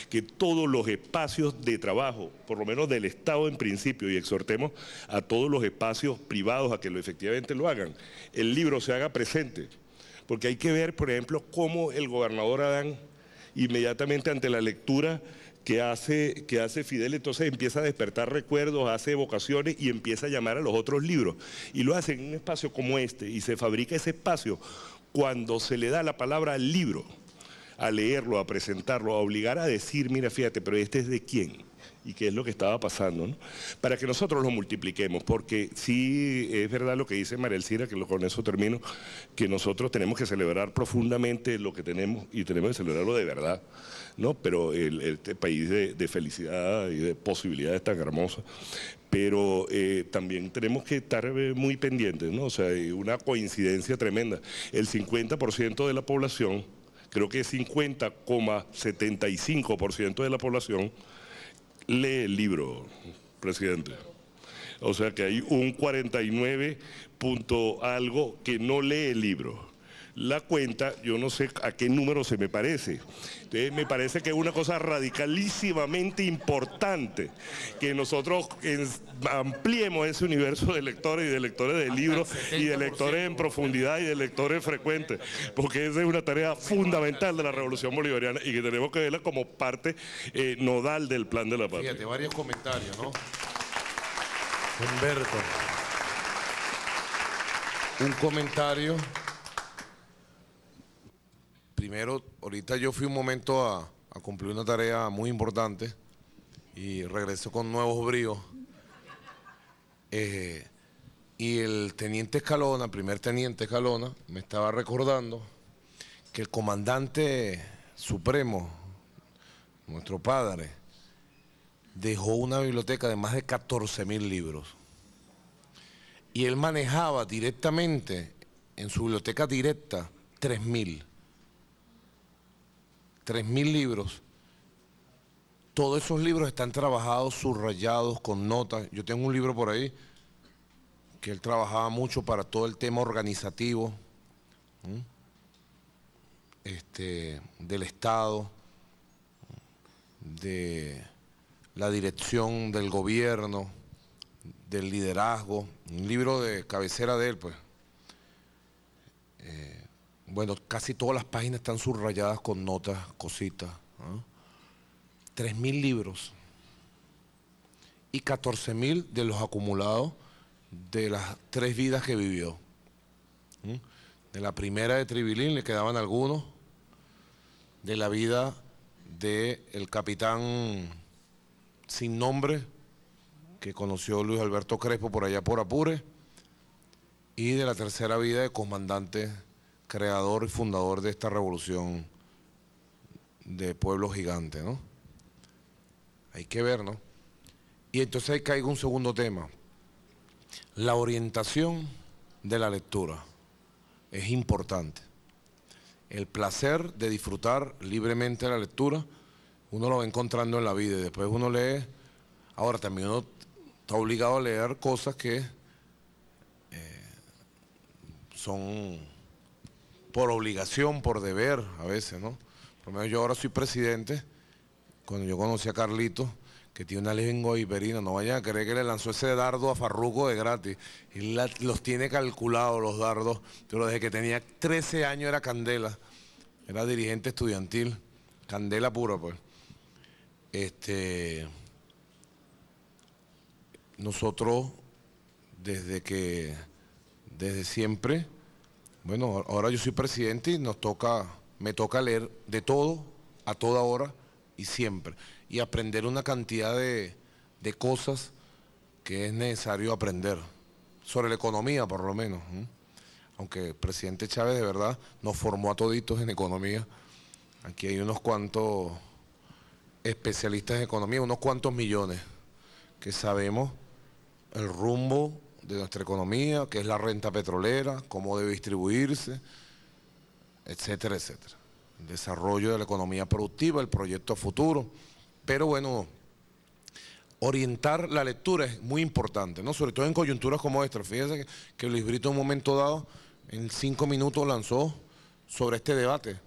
que todos los espacios de trabajo, por lo menos del Estado en principio, y exhortemos a todos los espacios privados a que efectivamente lo hagan, el libro se haga presente. Porque hay que ver, por ejemplo, cómo el gobernador Adán, inmediatamente ante la lectura que hace Fidel, entonces empieza a despertar recuerdos, hace evocaciones y empieza a llamar a los otros libros. Y lo hace en un espacio como este, y se fabrica ese espacio cuando se le da la palabra al libro, a leerlo, a presentarlo, a obligar a decir, mira, fíjate, pero este es de quién. Y qué es lo que estaba pasando, ¿no? Para que nosotros lo multipliquemos, porque sí es verdad lo que dice María Elcira, que con eso termino, que nosotros tenemos que celebrar profundamente lo que tenemos y tenemos que celebrarlo de verdad, ¿no? Pero este país de felicidad y de posibilidades tan hermosas, pero también tenemos que estar muy pendientes, ¿no? O sea, hay una coincidencia tremenda. El 50% de la población, creo que 50,75% de la población, lee el libro, presidente. O sea que hay un 49 punto algo que no lee el libro. La cuenta, yo no sé a qué número se me parece. Entonces me parece que es una cosa radicalísimamente importante que nosotros ampliemos ese universo de lectores y de lectores de libros y de lectores en profundidad y de lectores frecuentes, porque esa es una tarea fundamental de la Revolución Bolivariana y que tenemos que verla como parte nodal del Plan de la Patria. Fíjate, varios comentarios, ¿no? Humberto. Un comentario. Primero, ahorita yo fui un momento a cumplir una tarea muy importante y regreso con nuevos bríos. Y el teniente Escalona, primer teniente Escalona, me estaba recordando que el comandante supremo, nuestro padre, dejó una biblioteca de más de 14.000 libros. Y él manejaba directamente, en su biblioteca directa, 3.000 libros. Todos esos libros están trabajados, subrayados, con notas. Yo tengo un libro por ahí que él trabajaba mucho para todo el tema organizativo del Estado, de la dirección del gobierno, del liderazgo, un libro de cabecera de él, pues. Bueno, casi todas las páginas están subrayadas con notas, cositas. 3.000 libros y 14.000 de los acumulados de las 3 vidas que vivió. De la primera de Tribilín le quedaban algunos, de la vida del capitán sin nombre que conoció Luis Alberto Crespo por allá por Apure, y de la tercera vida de comandante, creador y fundador de esta revolución de Pueblo Gigante, ¿no? Hay que ver, ¿no? Y entonces ahí caigo un segundo tema. La orientación de la lectura es importante. El placer de disfrutar libremente la lectura, uno lo va encontrando en la vida y después uno lee. Ahora también uno está obligado a leer cosas que son por obligación, por deber a veces, ¿no? Por lo menos yo ahora soy presidente. Cuando yo conocí a Carlito, que tiene una lengua hiperina, no vayan a creer que le lanzó ese dardo a Farruko de gratis. Él los tiene calculados los dardos, pero desde que tenía 13 años era candela, era dirigente estudiantil, candela pura, pues. Nosotros, desde siempre, bueno, ahora yo soy presidente y me toca leer de todo, a toda hora y siempre, y aprender una cantidad de cosas que es necesario aprender, sobre la economía por lo menos, aunque el presidente Chávez de verdad nos formó a toditos en economía. Aquí hay unos cuantos especialistas en economía, unos cuantos millones que sabemos el rumbo de nuestra economía, que es la renta petrolera, cómo debe distribuirse, etcétera, etcétera. El desarrollo de la economía productiva, el proyecto a futuro. Pero bueno, orientar la lectura es muy importante, ¿no? Sobre todo en coyunturas como esta. Fíjense que Luis Brito en un momento dado, en 5 minutos lanzó sobre este debate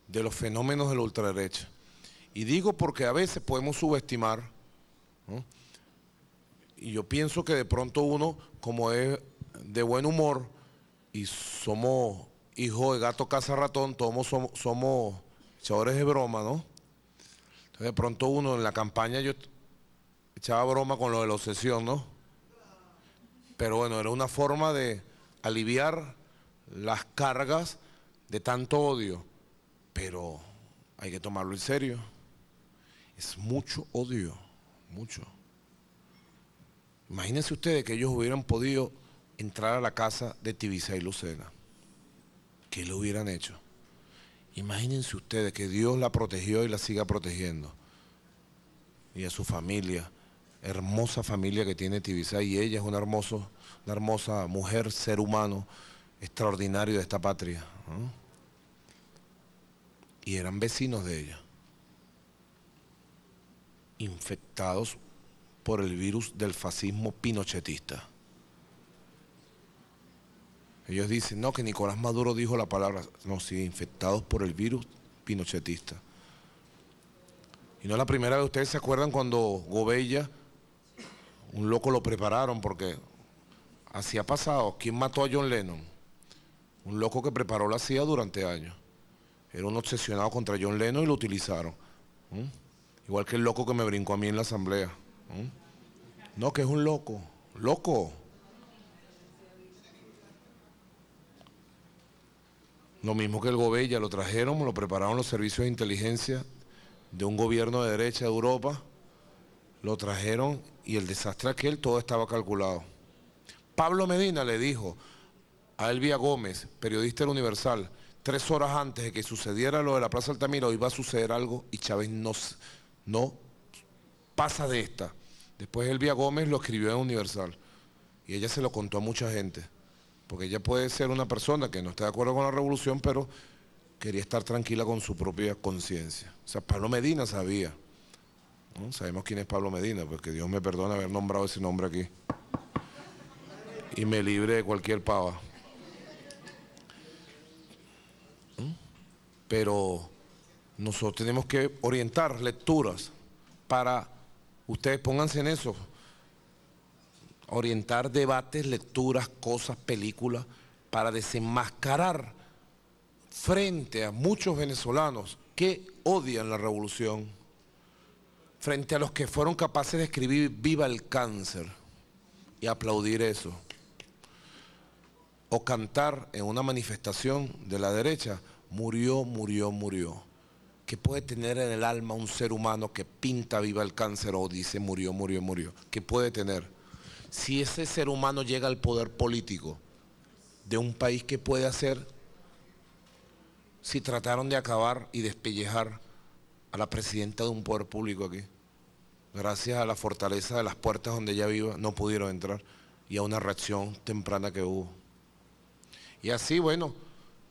de los fenómenos de la ultraderecha. Y digo porque a veces podemos subestimar, ¿no? Y yo pienso que de pronto uno, como es de buen humor y somos hijos de gato caza ratón, todos somos echadores de broma, ¿no? Entonces de pronto uno en la campaña yo echaba broma con lo de la obsesión, ¿no? Pero bueno, era una forma de aliviar las cargas de tanto odio, pero hay que tomarlo en serio. Es mucho odio, mucho. Imagínense ustedes que ellos hubieran podido entrar a la casa de Tibisay y Lucena. ¿Qué le hubieran hecho? Imagínense ustedes que Dios la protegió y la siga protegiendo. Y a su familia, hermosa familia que tiene Tibisay, y ella es una hermosa mujer, ser humano extraordinario de esta patria, ¿no? Y eran vecinos de ella, infectados por el virus del fascismo pinochetista. Ellos dicen, no, que Nicolás Maduro dijo la palabra, no, sí, infectados por el virus pinochetista. Y no es la primera vez, ustedes se acuerdan cuando Gobella, un loco lo prepararon, porque así ha pasado. ¿Quién mató a John Lennon? Un loco que preparó la CIA durante años. Era un obsesionado contra John Lennon y lo utilizaron. Igual que el loco que me brincó a mí en la asamblea. No, que es un loco. Loco. Lo mismo que el Gobella, lo trajeron, lo prepararon los servicios de inteligencia de un gobierno de derecha de Europa, lo trajeron y el desastre aquel todo estaba calculado. Pablo Medina le dijo a Elvia Gómez, periodista del Universal, 3 horas antes de que sucediera lo de la Plaza Altamira, hoy va a suceder algo y Chávez no pasa de esta. Después Elvia Gómez lo escribió en Universal y ella se lo contó a mucha gente, porque ella puede ser una persona que no está de acuerdo con la revolución, pero quería estar tranquila con su propia conciencia. O sea, Pablo Medina sabía, ¿no? Sabemos quién es Pablo Medina, pues que Dios me perdone haber nombrado ese nombre aquí y me libre de cualquier pava. Pero nosotros tenemos que orientar lecturas para, ustedes pónganse en eso, orientar debates, lecturas, cosas, películas, para desenmascarar frente a muchos venezolanos que odian la revolución, frente a los que fueron capaces de escribir "Viva el cáncer" y aplaudir eso, o cantar en una manifestación de la derecha "Murió, murió, murió". ¿Qué puede tener en el alma un ser humano que pinta "Viva el cáncer" o dice "Murió, murió, murió"? ¿Qué puede tener? Si ese ser humano llega al poder político de un país, ¿qué puede hacer si trataron de acabar y despellejar a la presidenta de un poder público aquí? Gracias a la fortaleza de las puertas donde ella viva, no pudieron entrar, y a una reacción temprana que hubo. Y así, bueno,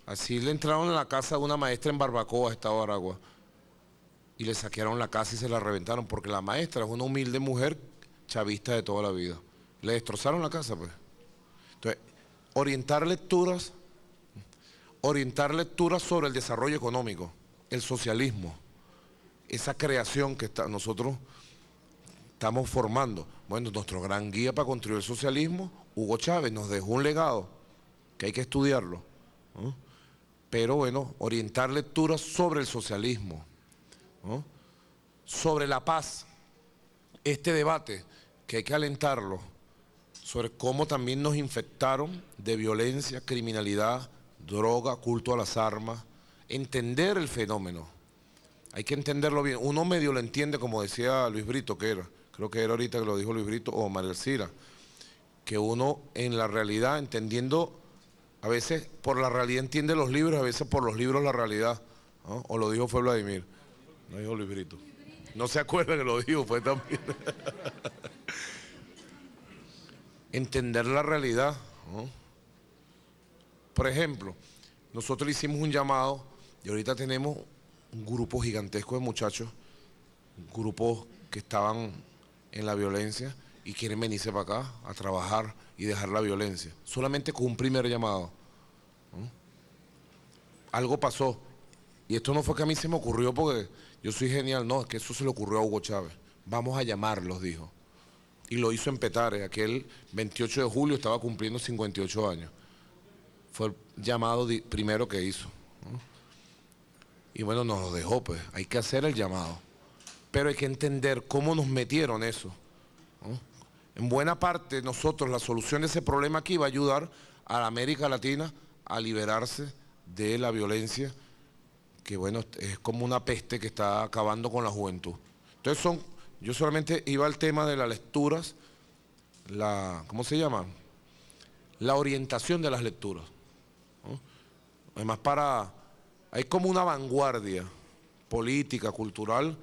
así le entraron a la casa de una maestra en Barbacoa, Estado de Aragua, y le saquearon la casa y se la reventaron, porque la maestra es una humilde mujer chavista de toda la vida. Le destrozaron la casa, pues. Entonces, orientar lecturas sobre el desarrollo económico, el socialismo, esa creación que nosotros estamos formando. Bueno, nuestro gran guía para construir el socialismo, Hugo Chávez, nos dejó un legado que hay que estudiarlo, ¿no? Pero bueno, orientar lecturas sobre el socialismo, ¿no? Sobre la paz, este debate que hay que alentarlo, sobre cómo también nos infectaron de violencia, criminalidad, droga, culto a las armas, entender el fenómeno. Hay que entenderlo bien. Uno medio lo entiende, como decía Luis Brito, creo que era ahorita que lo dijo Luis Brito, o María Elcira, que uno en la realidad, entendiendo, a veces por la realidad entiende los libros, a veces por los libros la realidad, ¿no? O lo dijo fue Vladimir, no dijo Luis Brito. No se acuerda que lo dijo, fue también. Entender la realidad, ¿no? Por ejemplo, nosotros hicimos un llamado y ahorita tenemos un grupo gigantesco de muchachos, grupos que estaban en la violencia y quieren venirse para acá a trabajar y dejar la violencia, solamente con un primer llamado, ¿no? Algo pasó, y esto no fue que a mí se me ocurrió porque yo soy genial, no, es que eso se le ocurrió a Hugo Chávez. Vamos a llamarlos, dijo, y lo hizo en Petare. Aquel 28 de julio estaba cumpliendo 58 años, fue el llamado primero que hizo, ¿no? Y bueno, nos lo dejó, pues hay que hacer el llamado, pero hay que entender cómo nos metieron eso, ¿no? En buena parte nosotros, la solución de ese problema aquí va a ayudar a la América Latina a liberarse de la violencia, que bueno, es como una peste que está acabando con la juventud. Entonces yo solamente iba al tema de las lecturas, ¿cómo se llama? La orientación de las lecturas, ¿no? Además hay como una vanguardia política, cultural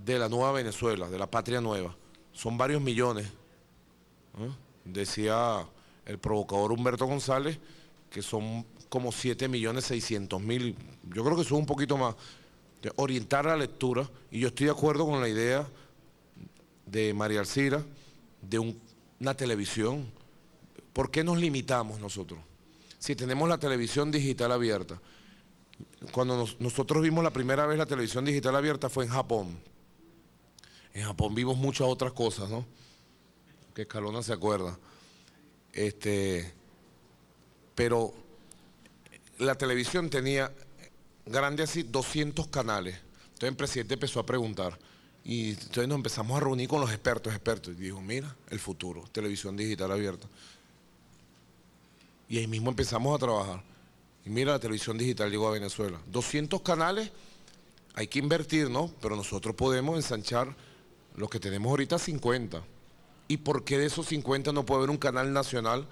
de la nueva Venezuela, de la patria nueva. Son varios millones, ¿no? Decía el provocador Humberto González que son como 7.600.000, yo creo que son un poquito más. De orientar la lectura, y yo estoy de acuerdo con la idea de María Elcira de una televisión. ¿Por qué nos limitamos nosotros? Si tenemos la televisión digital abierta. Cuando nosotros vimos la primera vez la televisión digital abierta fue en Japón. En Japón vimos muchas otras cosas, ¿no? Que Escalona se acuerda. Pero la televisión tenía grande así 200 canales. Entonces el presidente empezó a preguntar. Y entonces nos empezamos a reunir con los expertos. Y dijo, mira, el futuro, televisión digital abierta. Y ahí mismo empezamos a trabajar. Y mira, la televisión digital llegó a Venezuela. 200 canales, hay que invertir, ¿no? Pero nosotros podemos ensanchar los que tenemos ahorita 50. ¿Y por qué de esos 50 no puede haber un canal nacional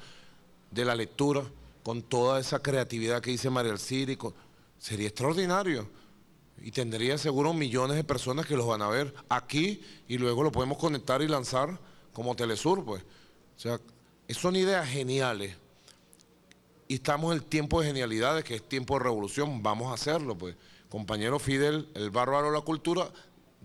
de la lectura con toda esa creatividad que dice María Elcira? Sería extraordinario. Y tendría seguro millones de personas que los van a ver aquí y luego lo podemos conectar y lanzar como Telesur, pues. O sea, son ideas geniales. Y estamos en el tiempo de genialidades, que es tiempo de revolución. Vamos a hacerlo, pues. Compañero Fidel, el bárbaro de la cultura,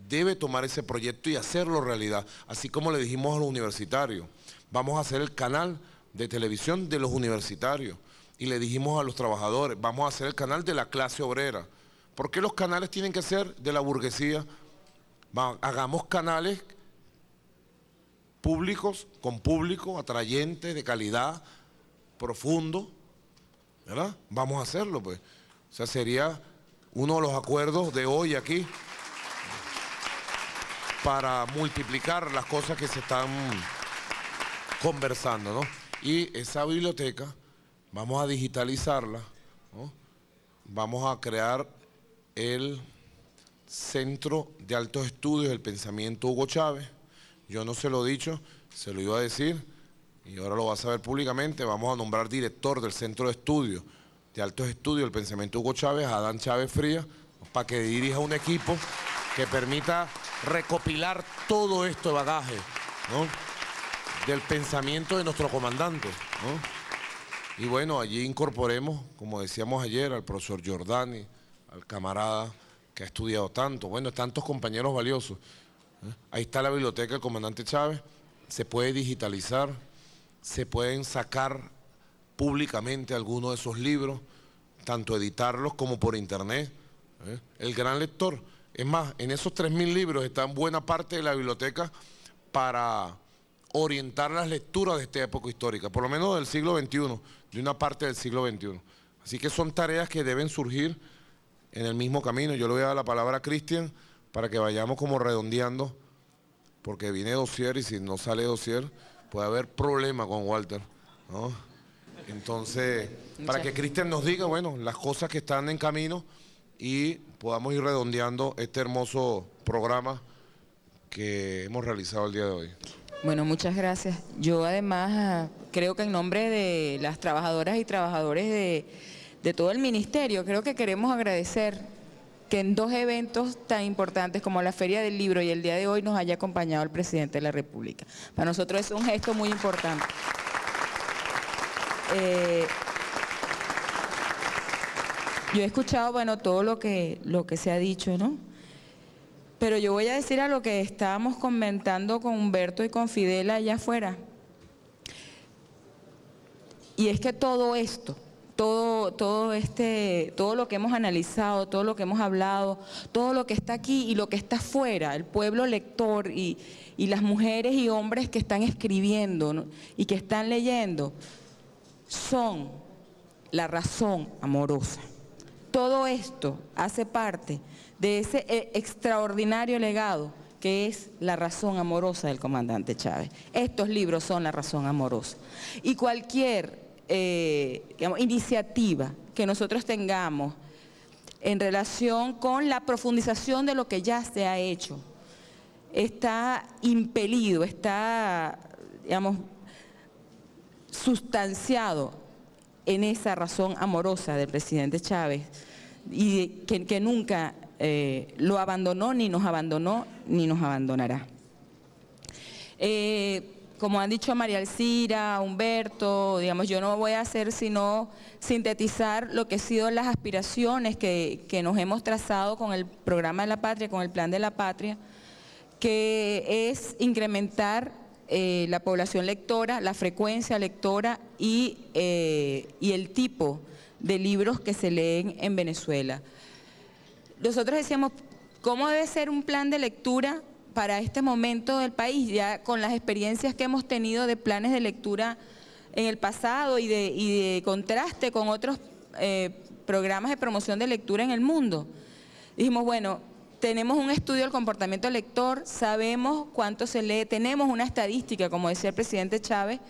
debe tomar ese proyecto y hacerlo realidad. Así como le dijimos a los universitarios, vamos a hacer el canal de televisión de los universitarios. Y le dijimos a los trabajadores, vamos a hacer el canal de la clase obrera. ¿Por qué los canales tienen que ser de la burguesía? Hagamos canales públicos con público, atrayente, de calidad, profundo, ¿verdad? Vamos a hacerlo, pues. O sea, sería uno de los acuerdos de hoy aquí para multiplicar las cosas que se están conversando, ¿no? Y esa biblioteca vamos a digitalizarla, ¿no? Vamos a crear el Centro de Altos Estudios del Pensamiento Hugo Chávez. Yo no se lo he dicho, se lo iba a decir y ahora lo va a saber públicamente. Vamos a nombrar director del Centro de Estudios, de Altos Estudios del Pensamiento Hugo Chávez, a Adán Chávez Frías, para que dirija un equipo que permita recopilar todo esto de bagaje, ¿no?, del pensamiento de nuestro comandante, ¿no? Y bueno, allí incorporemos, como decíamos ayer, al profesor Giordani, al camarada que ha estudiado tanto, bueno, tantos compañeros valiosos. Ahí está la biblioteca del comandante Chávez, se puede digitalizar, se pueden sacar públicamente algunos de esos libros, tanto editarlos como por internet. El gran lector. Es más, en esos 3.000 libros está buena parte de la biblioteca para orientar las lecturas de esta época histórica, por lo menos del siglo XXI, de una parte del siglo XXI. Así que son tareas que deben surgir en el mismo camino. Yo le voy a dar la palabra a Cristian para que vayamos como redondeando, porque viene dossier y si no sale dossier puede haber problema con Walter, ¿no? Entonces, para que Cristian nos diga, bueno, las cosas que están en camino y podamos ir redondeando este hermoso programa que hemos realizado el día de hoy. Bueno, muchas gracias. Yo además creo que en nombre de las trabajadoras y trabajadores de todo el ministerio, creo que queremos agradecer que en dos eventos tan importantes como la Feria del Libro y el día de hoy nos haya acompañado el presidente de la República. Para nosotros es un gesto muy importante. Yo he escuchado, bueno, todo lo que se ha dicho, ¿no? Pero yo voy a decir a lo que estábamos comentando con Humberto y con Fidel allá afuera. Y es que todo esto, todo lo que hemos analizado, todo lo que hemos hablado, todo lo que está aquí y lo que está afuera, el pueblo lector y las mujeres y hombres que están escribiendo, ¿no?, y que están leyendo, son la razón amorosa. Todo esto hace parte de ese extraordinario legado que es la razón amorosa del comandante Chávez. Estos libros son la razón amorosa. Y cualquier iniciativa que nosotros tengamos en relación con la profundización de lo que ya se ha hecho, está impelido, está, digamos, sustanciado en esa razón amorosa del presidente Chávez y que nunca lo abandonó, ni nos abandonará. Como han dicho María Alcira, Humberto, digamos, yo no voy a hacer sino sintetizar lo que han sido las aspiraciones que nos hemos trazado con el programa de la patria, con el plan de la patria, que es incrementar la población lectora, la frecuencia lectora y el tipo de libros que se leen en Venezuela. Nosotros decíamos, ¿cómo debe ser un plan de lectura para este momento del país? Ya con las experiencias que hemos tenido de planes de lectura en el pasado y de contraste con otros programas de promoción de lectura en el mundo. Dijimos, bueno, tenemos un estudio del comportamiento del lector, sabemos cuánto se lee, tenemos una estadística, como decía el presidente Chávez,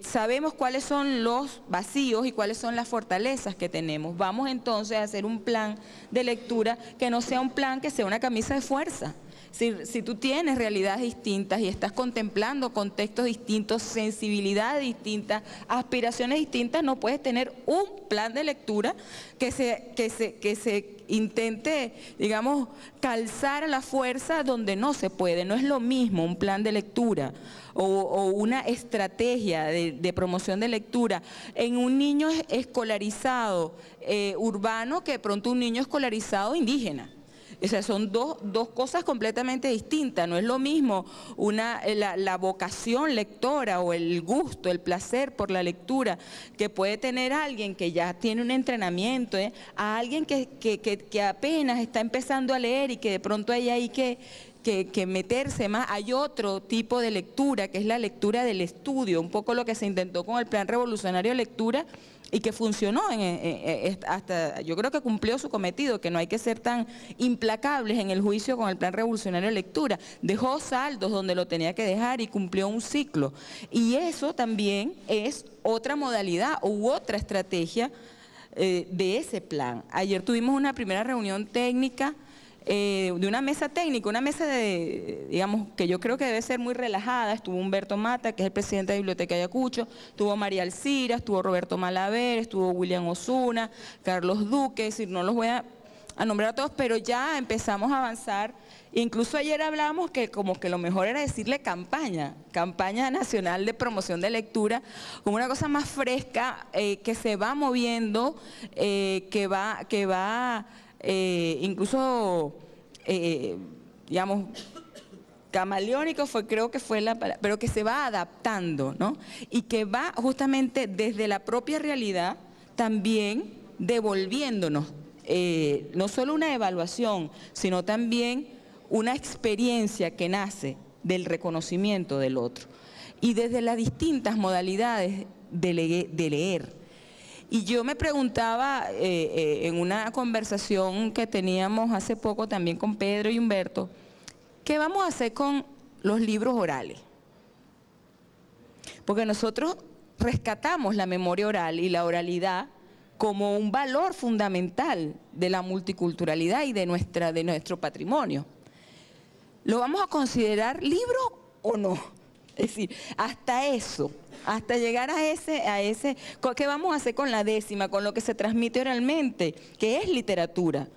sabemos cuáles son los vacíos y cuáles son las fortalezas que tenemos. Vamos entonces a hacer un plan de lectura que no sea un plan que sea una camisa de fuerza. Si tú tienes realidades distintas y estás contemplando contextos distintos, sensibilidades distintas, aspiraciones distintas, no puedes tener un plan de lectura que se intente, digamos, calzar a la fuerza donde no se puede. No es lo mismo un plan de lectura o una estrategia de promoción de lectura en un niño escolarizado urbano que de pronto un niño escolarizado indígena. O sea, son dos cosas completamente distintas. No es lo mismo la vocación lectora o el gusto, el placer por la lectura que puede tener alguien que ya tiene un entrenamiento, a alguien que apenas está empezando a leer y que de pronto hay ahí que que meterse más. Hay otro tipo de lectura, que es la lectura del estudio, un poco lo que se intentó con el Plan Revolucionario de Lectura y que funcionó, hasta yo creo que cumplió su cometido, que no hay que ser tan implacables en el juicio con el Plan Revolucionario de Lectura. Dejó saldos donde lo tenía que dejar y cumplió un ciclo. Y eso también es otra modalidad u otra estrategia de ese plan. Ayer tuvimos una primera reunión técnica de una mesa técnica, una mesa de, digamos, que yo creo que debe ser muy relajada. Estuvo Humberto Mata, que es el presidente de la Biblioteca de Ayacucho, estuvo María Alcira, estuvo Roberto Malaver, estuvo William Osuna, Carlos Duque, es decir, no los voy a nombrar a todos, pero ya empezamos a avanzar. Incluso ayer hablamos que como que lo mejor era decirle campaña nacional de promoción de lectura, como una cosa más fresca, que se va moviendo, que va incluso, digamos, camaleónico creo que fue la palabra, pero que se va adaptando, ¿no? Y que va justamente desde la propia realidad también devolviéndonos no solo una evaluación, sino también una experiencia que nace del reconocimiento del otro. Y desde las distintas modalidades de leer. Y yo me preguntaba en una conversación que teníamos hace poco también con Pedro y Humberto, ¿qué vamos a hacer con los libros orales? Porque nosotros rescatamos la memoria oral y la oralidad como un valor fundamental de la multiculturalidad y de nuestro patrimonio. ¿Lo vamos a considerar libro o no? Es decir, hasta eso, hasta llegar a ese, ¿qué vamos a hacer con la décima, con lo que se transmite oralmente, que es literatura?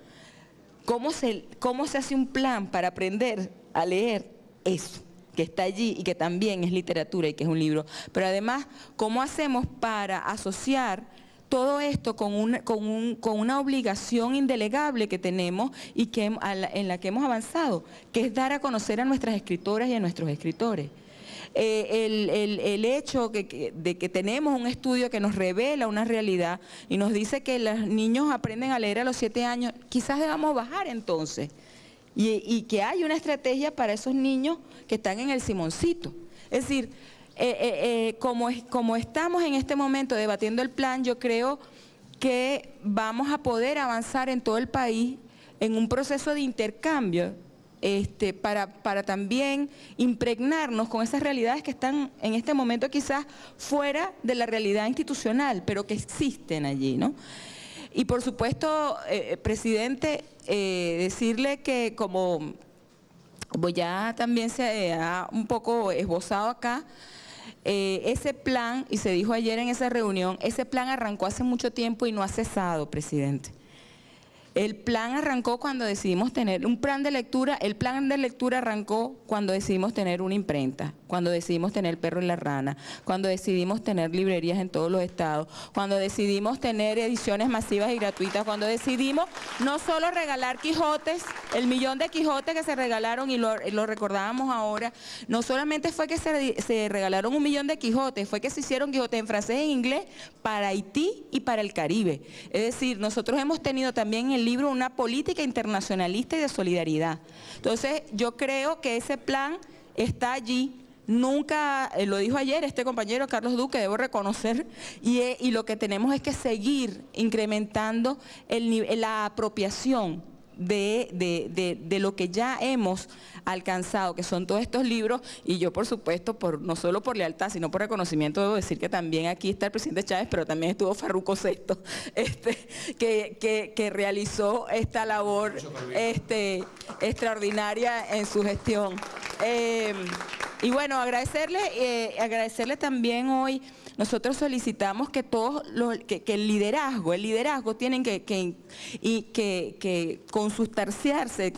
¿Cómo se hace un plan para aprender a leer eso, que está allí y que también es literatura y que es un libro? Pero además, ¿cómo hacemos para asociar todo esto con una obligación indelegable que tenemos y en la que hemos avanzado, que es dar a conocer a nuestras escritoras y a nuestros escritores? El hecho de que tenemos un estudio que nos revela una realidad y nos dice que los niños aprenden a leer a los 7 años, quizás debamos bajar entonces y que hay una estrategia para esos niños que están en el Simoncito. Es decir, como estamos en este momento debatiendo el plan, yo creo que vamos a poder avanzar en todo el país en un proceso de intercambio para también impregnarnos con esas realidades que están en este momento quizás fuera de la realidad institucional, pero que existen allí, ¿no? Y por supuesto, presidente, decirle que como ya también se ha un poco esbozado acá, ese plan, y se dijo ayer en esa reunión, ese plan arrancó hace mucho tiempo y no ha cesado, presidente. El plan arrancó cuando decidimos tener un plan de lectura, el plan de lectura arrancó cuando decidimos tener una imprenta, cuando decidimos tener El Perro y la Rana, cuando decidimos tener librerías en todos los estados, cuando decidimos tener ediciones masivas y gratuitas, cuando decidimos no solo regalar Quijotes, el 1.000.000 de Quijotes que se regalaron y lo recordábamos ahora, no solamente fue que se regalaron 1.000.000 de Quijotes, fue que se hicieron Quijotes en francés e en inglés para Haití y para el Caribe. Es decir, nosotros hemos tenido también en el libro una política internacionalista y de solidaridad. Entonces, yo creo que ese plan está allí. Nunca, lo dijo ayer este compañero Carlos Duque, debo reconocer, y lo que tenemos es que seguir incrementando la apropiación de lo que ya hemos alcanzado, que son todos estos libros, y yo por supuesto, no solo por lealtad, sino por reconocimiento, debo decir que también aquí está el presidente Chávez, pero también estuvo Farruco VI, que realizó esta labor extraordinaria en su gestión. Y bueno, agradecerle también hoy. Nosotros solicitamos que que el liderazgo tienen que consustanciarse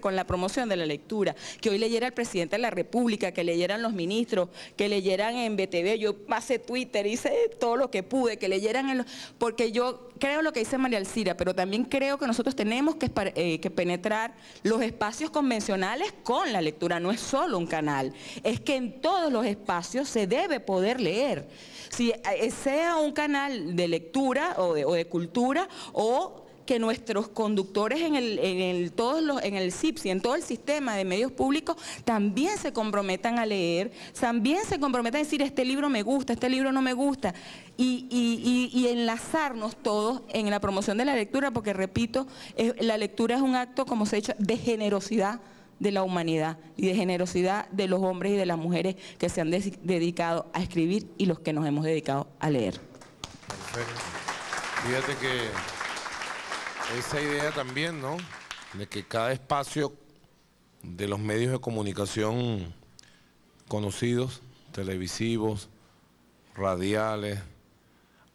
con la promoción de la lectura, que hoy leyera el presidente de la República, que leyeran los ministros, que leyeran en BTV, yo pasé Twitter, hice todo lo que pude, que leyeran, porque yo creo lo que dice María Alcira, pero también creo que nosotros tenemos que penetrar los espacios convencionales con la lectura, no es solo un canal, es que en todos los espacios se debe poder leer. Si sea un canal de lectura o de cultura o que nuestros conductores en el CIPS y en todo el sistema de medios públicos también se comprometan a leer, también se comprometan a decir este libro me gusta, este libro no me gusta, y enlazarnos todos en la promoción de la lectura, porque repito, la lectura es un acto, como se ha dicho, de generosidad de la humanidad y de generosidad de los hombres y de las mujeres que se han dedicado a escribir y los que nos hemos dedicado a leer. Perfecto. Fíjate que esa idea también, ¿no?, de que cada espacio de los medios de comunicación conocidos, televisivos, radiales,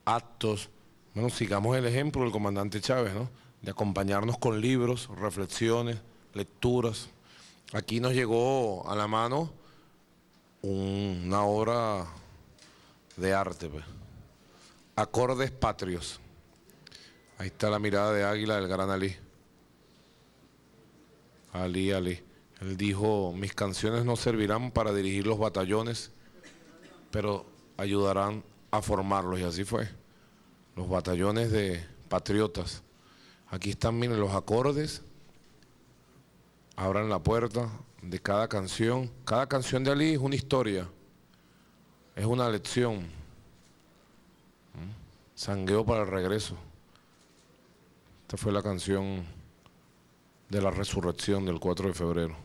actos, bueno, sigamos el ejemplo del comandante Chávez, ¿no?, de acompañarnos con libros, reflexiones, lecturas. Aquí nos llegó a la mano una obra de arte, pues. Acordes Patrios. Ahí está la mirada de águila del gran Ali. Ali. Él dijo, mis canciones no servirán para dirigir los batallones, pero ayudarán a formarlos, y así fue. Los batallones de patriotas. Aquí están, miren, los acordes. Abran la puerta de cada canción. Cada canción de Ali es una historia, es una lección. Sangueo para el regreso. Esta fue la canción de la resurrección del 4 de febrero.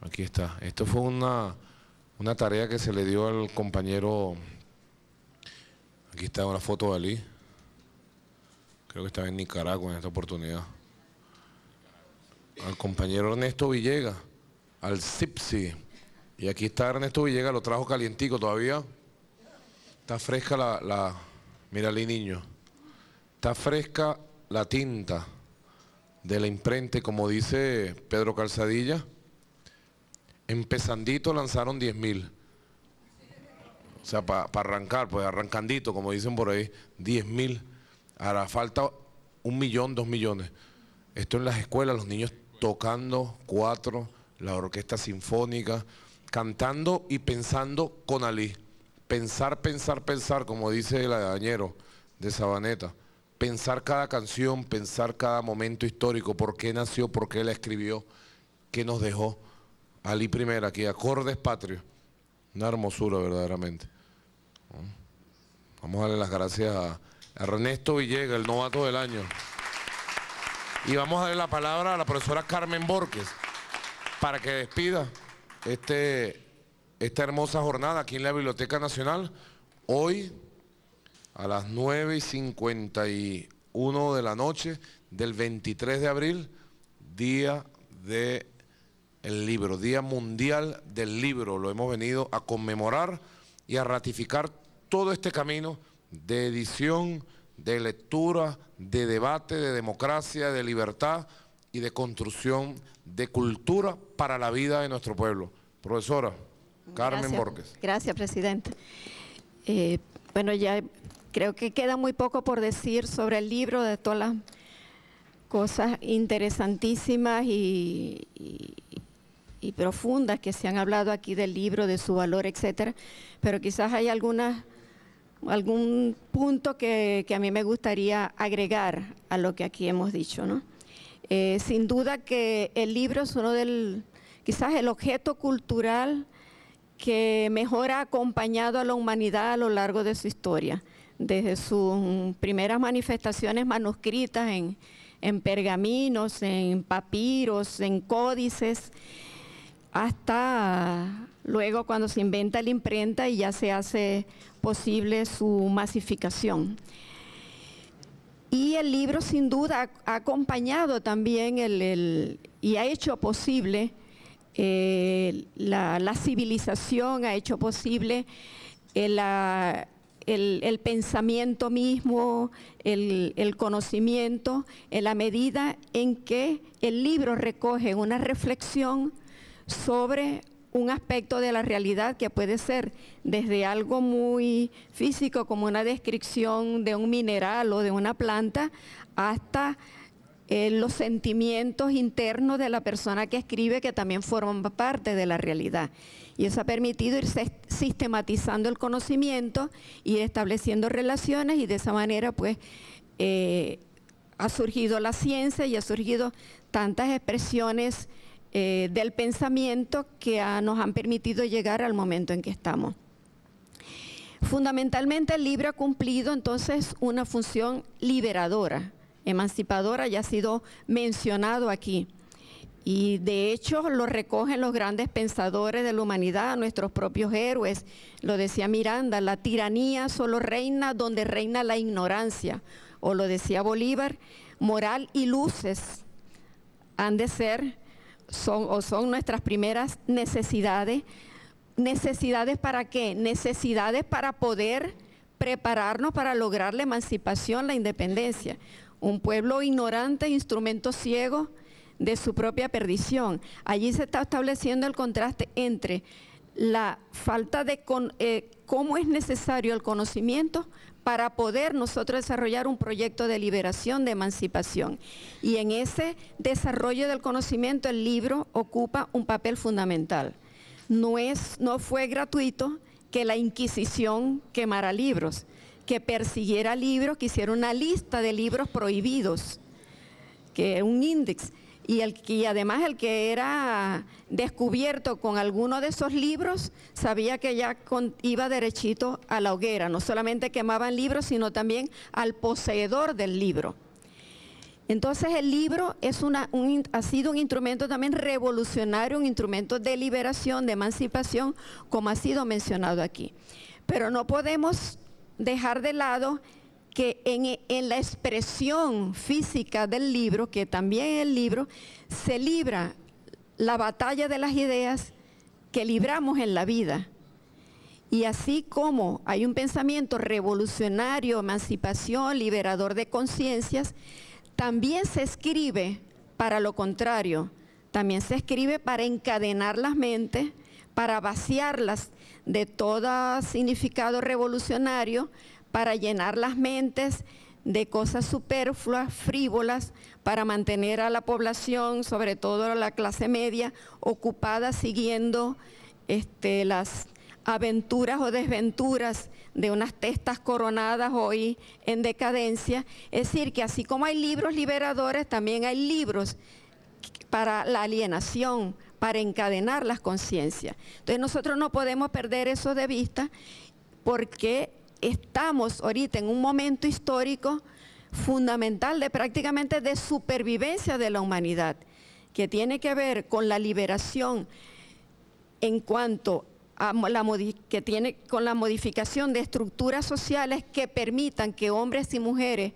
Aquí está. Esto fue una tarea que se le dio al compañero. Aquí está una foto de Ali. Creo que estaba en Nicaragua en esta oportunidad. Al compañero Ernesto Villegas, al CIPSI. Y aquí está Ernesto Villegas, lo trajo calientico todavía. Está fresca mira Ali, niño. Está fresca la tinta de la imprenta, como dice Pedro Calzadilla. Empezandito lanzaron 10.000. O sea, para arrancar, pues arrancandito, como dicen por ahí, 10.000. Ahora falta 1 millón, 2 millones. Esto en las escuelas, los niños tocando 4, la orquesta sinfónica, cantando y pensando con Ali. Pensar, como dice el Dañero de Sabaneta. Pensar cada canción, pensar cada momento histórico, por qué nació, por qué la escribió, qué nos dejó. Ali primero, aquí, Acordes Patrios. Una hermosura, verdaderamente. Vamos a darle las gracias a Ernesto Villegas, el novato del año. Y vamos a darle la palabra a la profesora Carmen Borges para que despida esta hermosa jornada aquí en la Biblioteca Nacional. Hoy, a las 9:51 de la noche del 23 de abril, Día del Libro, Día Mundial del Libro. Lo hemos venido a conmemorar y a ratificar todo este camino de edición, de lectura, de debate, de democracia, de libertad y de construcción de cultura para la vida de nuestro pueblo. Profesora Carmen Borges. Gracias, presidente. Bueno, ya creo que queda muy poco por decir sobre el libro, de todas las cosas interesantísimas y profundas que se han hablado aquí del libro, de su valor, etcétera, pero quizás hay algún punto que a mí me gustaría agregar a lo que aquí hemos dicho, ¿no? Sin duda que el libro es quizás el objeto cultural que mejor ha acompañado a la humanidad a lo largo de su historia, desde sus primeras manifestaciones manuscritas en pergaminos, en papiros, en códices, hasta luego cuando se inventa la imprenta y ya se hace posible su masificación. Y el libro sin duda ha acompañado también y ha hecho posible la civilización, ha hecho posible el pensamiento mismo, el conocimiento, en la medida en que el libro recoge una reflexión sobre un aspecto de la realidad que puede ser desde algo muy físico como una descripción de un mineral o de una planta hasta los sentimientos internos de la persona que escribe, que también forman parte de la realidad. Y eso ha permitido ir sistematizando el conocimiento y estableciendo relaciones, y de esa manera pues ha surgido la ciencia y ha surgido tantas expresiones del pensamiento que nos han permitido llegar al momento en que estamos. Fundamentalmente el libro ha cumplido entonces una función liberadora, emancipadora, ya ha sido mencionado aquí. Y de hecho lo recogen los grandes pensadores de la humanidad, nuestros propios héroes. Lo decía Miranda, la tiranía solo reina donde reina la ignorancia. O lo decía Bolívar, moral y luces han de ser, son nuestras primeras necesidades. ¿Necesidades para qué? Necesidades para poder prepararnos para lograr la emancipación, la independencia. Un pueblo ignorante, instrumento ciego de su propia perdición. Allí se está estableciendo el contraste entre la falta de cómo es necesario el conocimiento para poder nosotros desarrollar un proyecto de liberación, de emancipación. Y en ese desarrollo del conocimiento el libro ocupa un papel fundamental. No fue gratuito que la Inquisición quemara libros, que persiguiera libros, que hiciera una lista de libros prohibidos, que un índice, y además el que era descubierto con alguno de esos libros sabía que ya iba derechito a la hoguera. No solamente quemaban libros, sino también al poseedor del libro. Entonces el libro ha sido un instrumento también revolucionario, un instrumento de liberación, de emancipación, como ha sido mencionado aquí. Pero no podemos dejar de lado que en la expresión física del libro, que también en el libro, se libra la batalla de las ideas que libramos en la vida. Y así como hay un pensamiento revolucionario, emancipación, liberador de conciencias, también se escribe para lo contrario, también se escribe para encadenar las mentes, para vaciarlas de todo significado revolucionario, para llenar las mentes de cosas superfluas, frívolas, para mantener a la población, sobre todo la clase media, ocupada siguiendo las aventuras o desventuras de unas testas coronadas hoy en decadencia. Es decir, que así como hay libros liberadores, también hay libros para la alienación, para encadenar las conciencias. Entonces nosotros no podemos perder eso de vista, porque estamos ahorita en un momento histórico fundamental de prácticamente de supervivencia de la humanidad, que tiene que ver con la liberación en cuanto a que tiene con la modificación de estructuras sociales que permitan que hombres y mujeres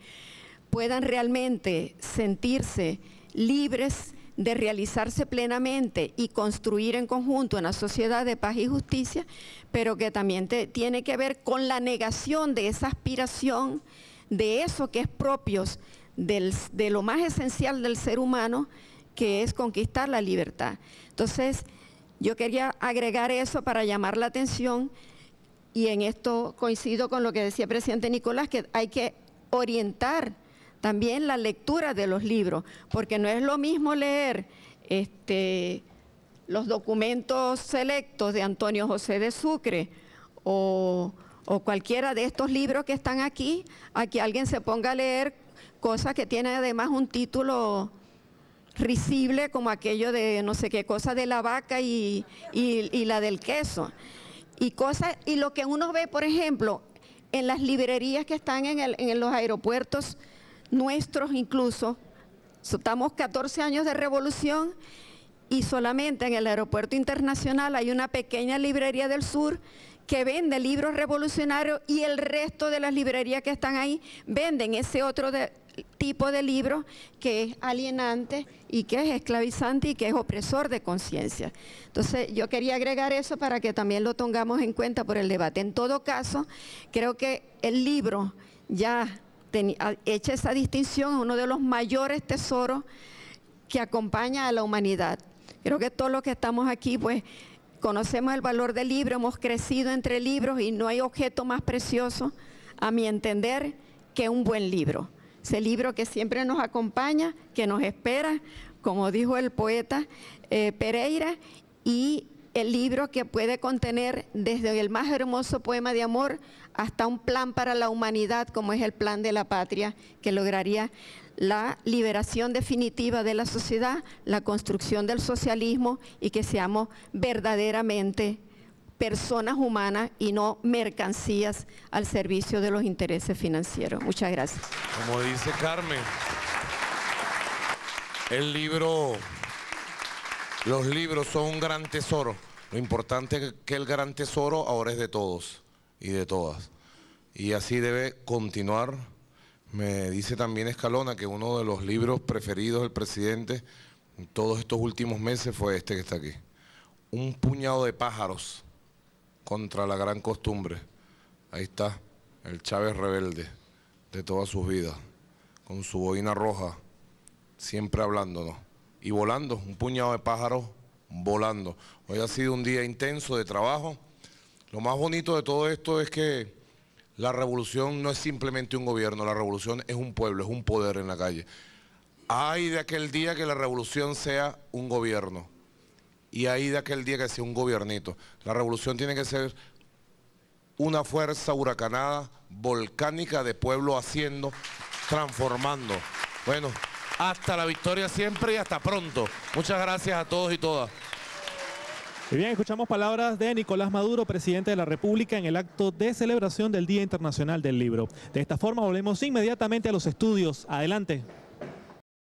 puedan realmente sentirse libres de realizarse plenamente y construir en conjunto una sociedad de paz y justicia, pero que también tiene que ver con la negación de esa aspiración, de eso que es propio de lo más esencial del ser humano, que es conquistar la libertad. Entonces, yo quería agregar eso para llamar la atención, y en esto coincido con lo que decía el presidente Nicolás, que hay que orientar también la lectura de los libros, porque no es lo mismo leer los documentos selectos de Antonio José de Sucre o cualquiera de estos libros que están aquí, a que alguien se ponga a leer cosas que tienen además un título risible, como aquello de no sé qué cosa de la vaca y la del queso, y lo que uno ve, por ejemplo, en las librerías que están en los aeropuertos nuestros. Incluso estamos 14 años de revolución y solamente en el aeropuerto internacional hay una pequeña librería del sur que vende libros revolucionarios, y el resto de las librerías que están ahí venden ese otro tipo de libro que es alienante y que es esclavizante y que es opresor de conciencia. Entonces yo quería agregar eso para que también lo tengamos en cuenta por el debate. En todo caso, creo que el libro ya hecha esa distinción, es uno de los mayores tesoros que acompaña a la humanidad. Creo que todos los que estamos aquí pues conocemos el valor del libro, hemos crecido entre libros, y no hay objeto más precioso, a mi entender, que un buen libro. ese libro que siempre nos acompaña, que nos espera, como dijo el poeta Pereira, y el libro que puede contener desde el más hermoso poema de amor hasta un plan para la humanidad, como es el plan de la patria, que lograría la liberación definitiva de la sociedad, la construcción del socialismo y que seamos verdaderamente personas humanas y no mercancías al servicio de los intereses financieros. Muchas gracias. Como dice Carmen, los libros son un gran tesoro. Lo importante es que el gran tesoro ahora es de todos y de todas. Y así debe continuar. Me dice también Escalona que uno de los libros preferidos del presidente en todos estos últimos meses fue este que está aquí. Un puñado de pájaros contra la gran costumbre. Ahí está, el Chávez rebelde de todas sus vidas, con su boina roja, siempre hablándonos. Y volando, un puñado de pájaros volando. Hoy ha sido un día intenso de trabajo. Lo más bonito de todo esto es que la revolución no es simplemente un gobierno, la revolución es un pueblo, es un poder en la calle. Hay de aquel día que la revolución sea un gobierno y hay de aquel día que sea un gobiernito. La revolución tiene que ser una fuerza huracanada, volcánica de pueblo haciendo, transformando. Bueno, hasta la victoria siempre y hasta pronto. Muchas gracias a todos y todas. Y bien, escuchamos palabras de Nicolás Maduro, presidente de la República, en el acto de celebración del Día Internacional del Libro. De esta forma volvemos inmediatamente a los estudios. Adelante.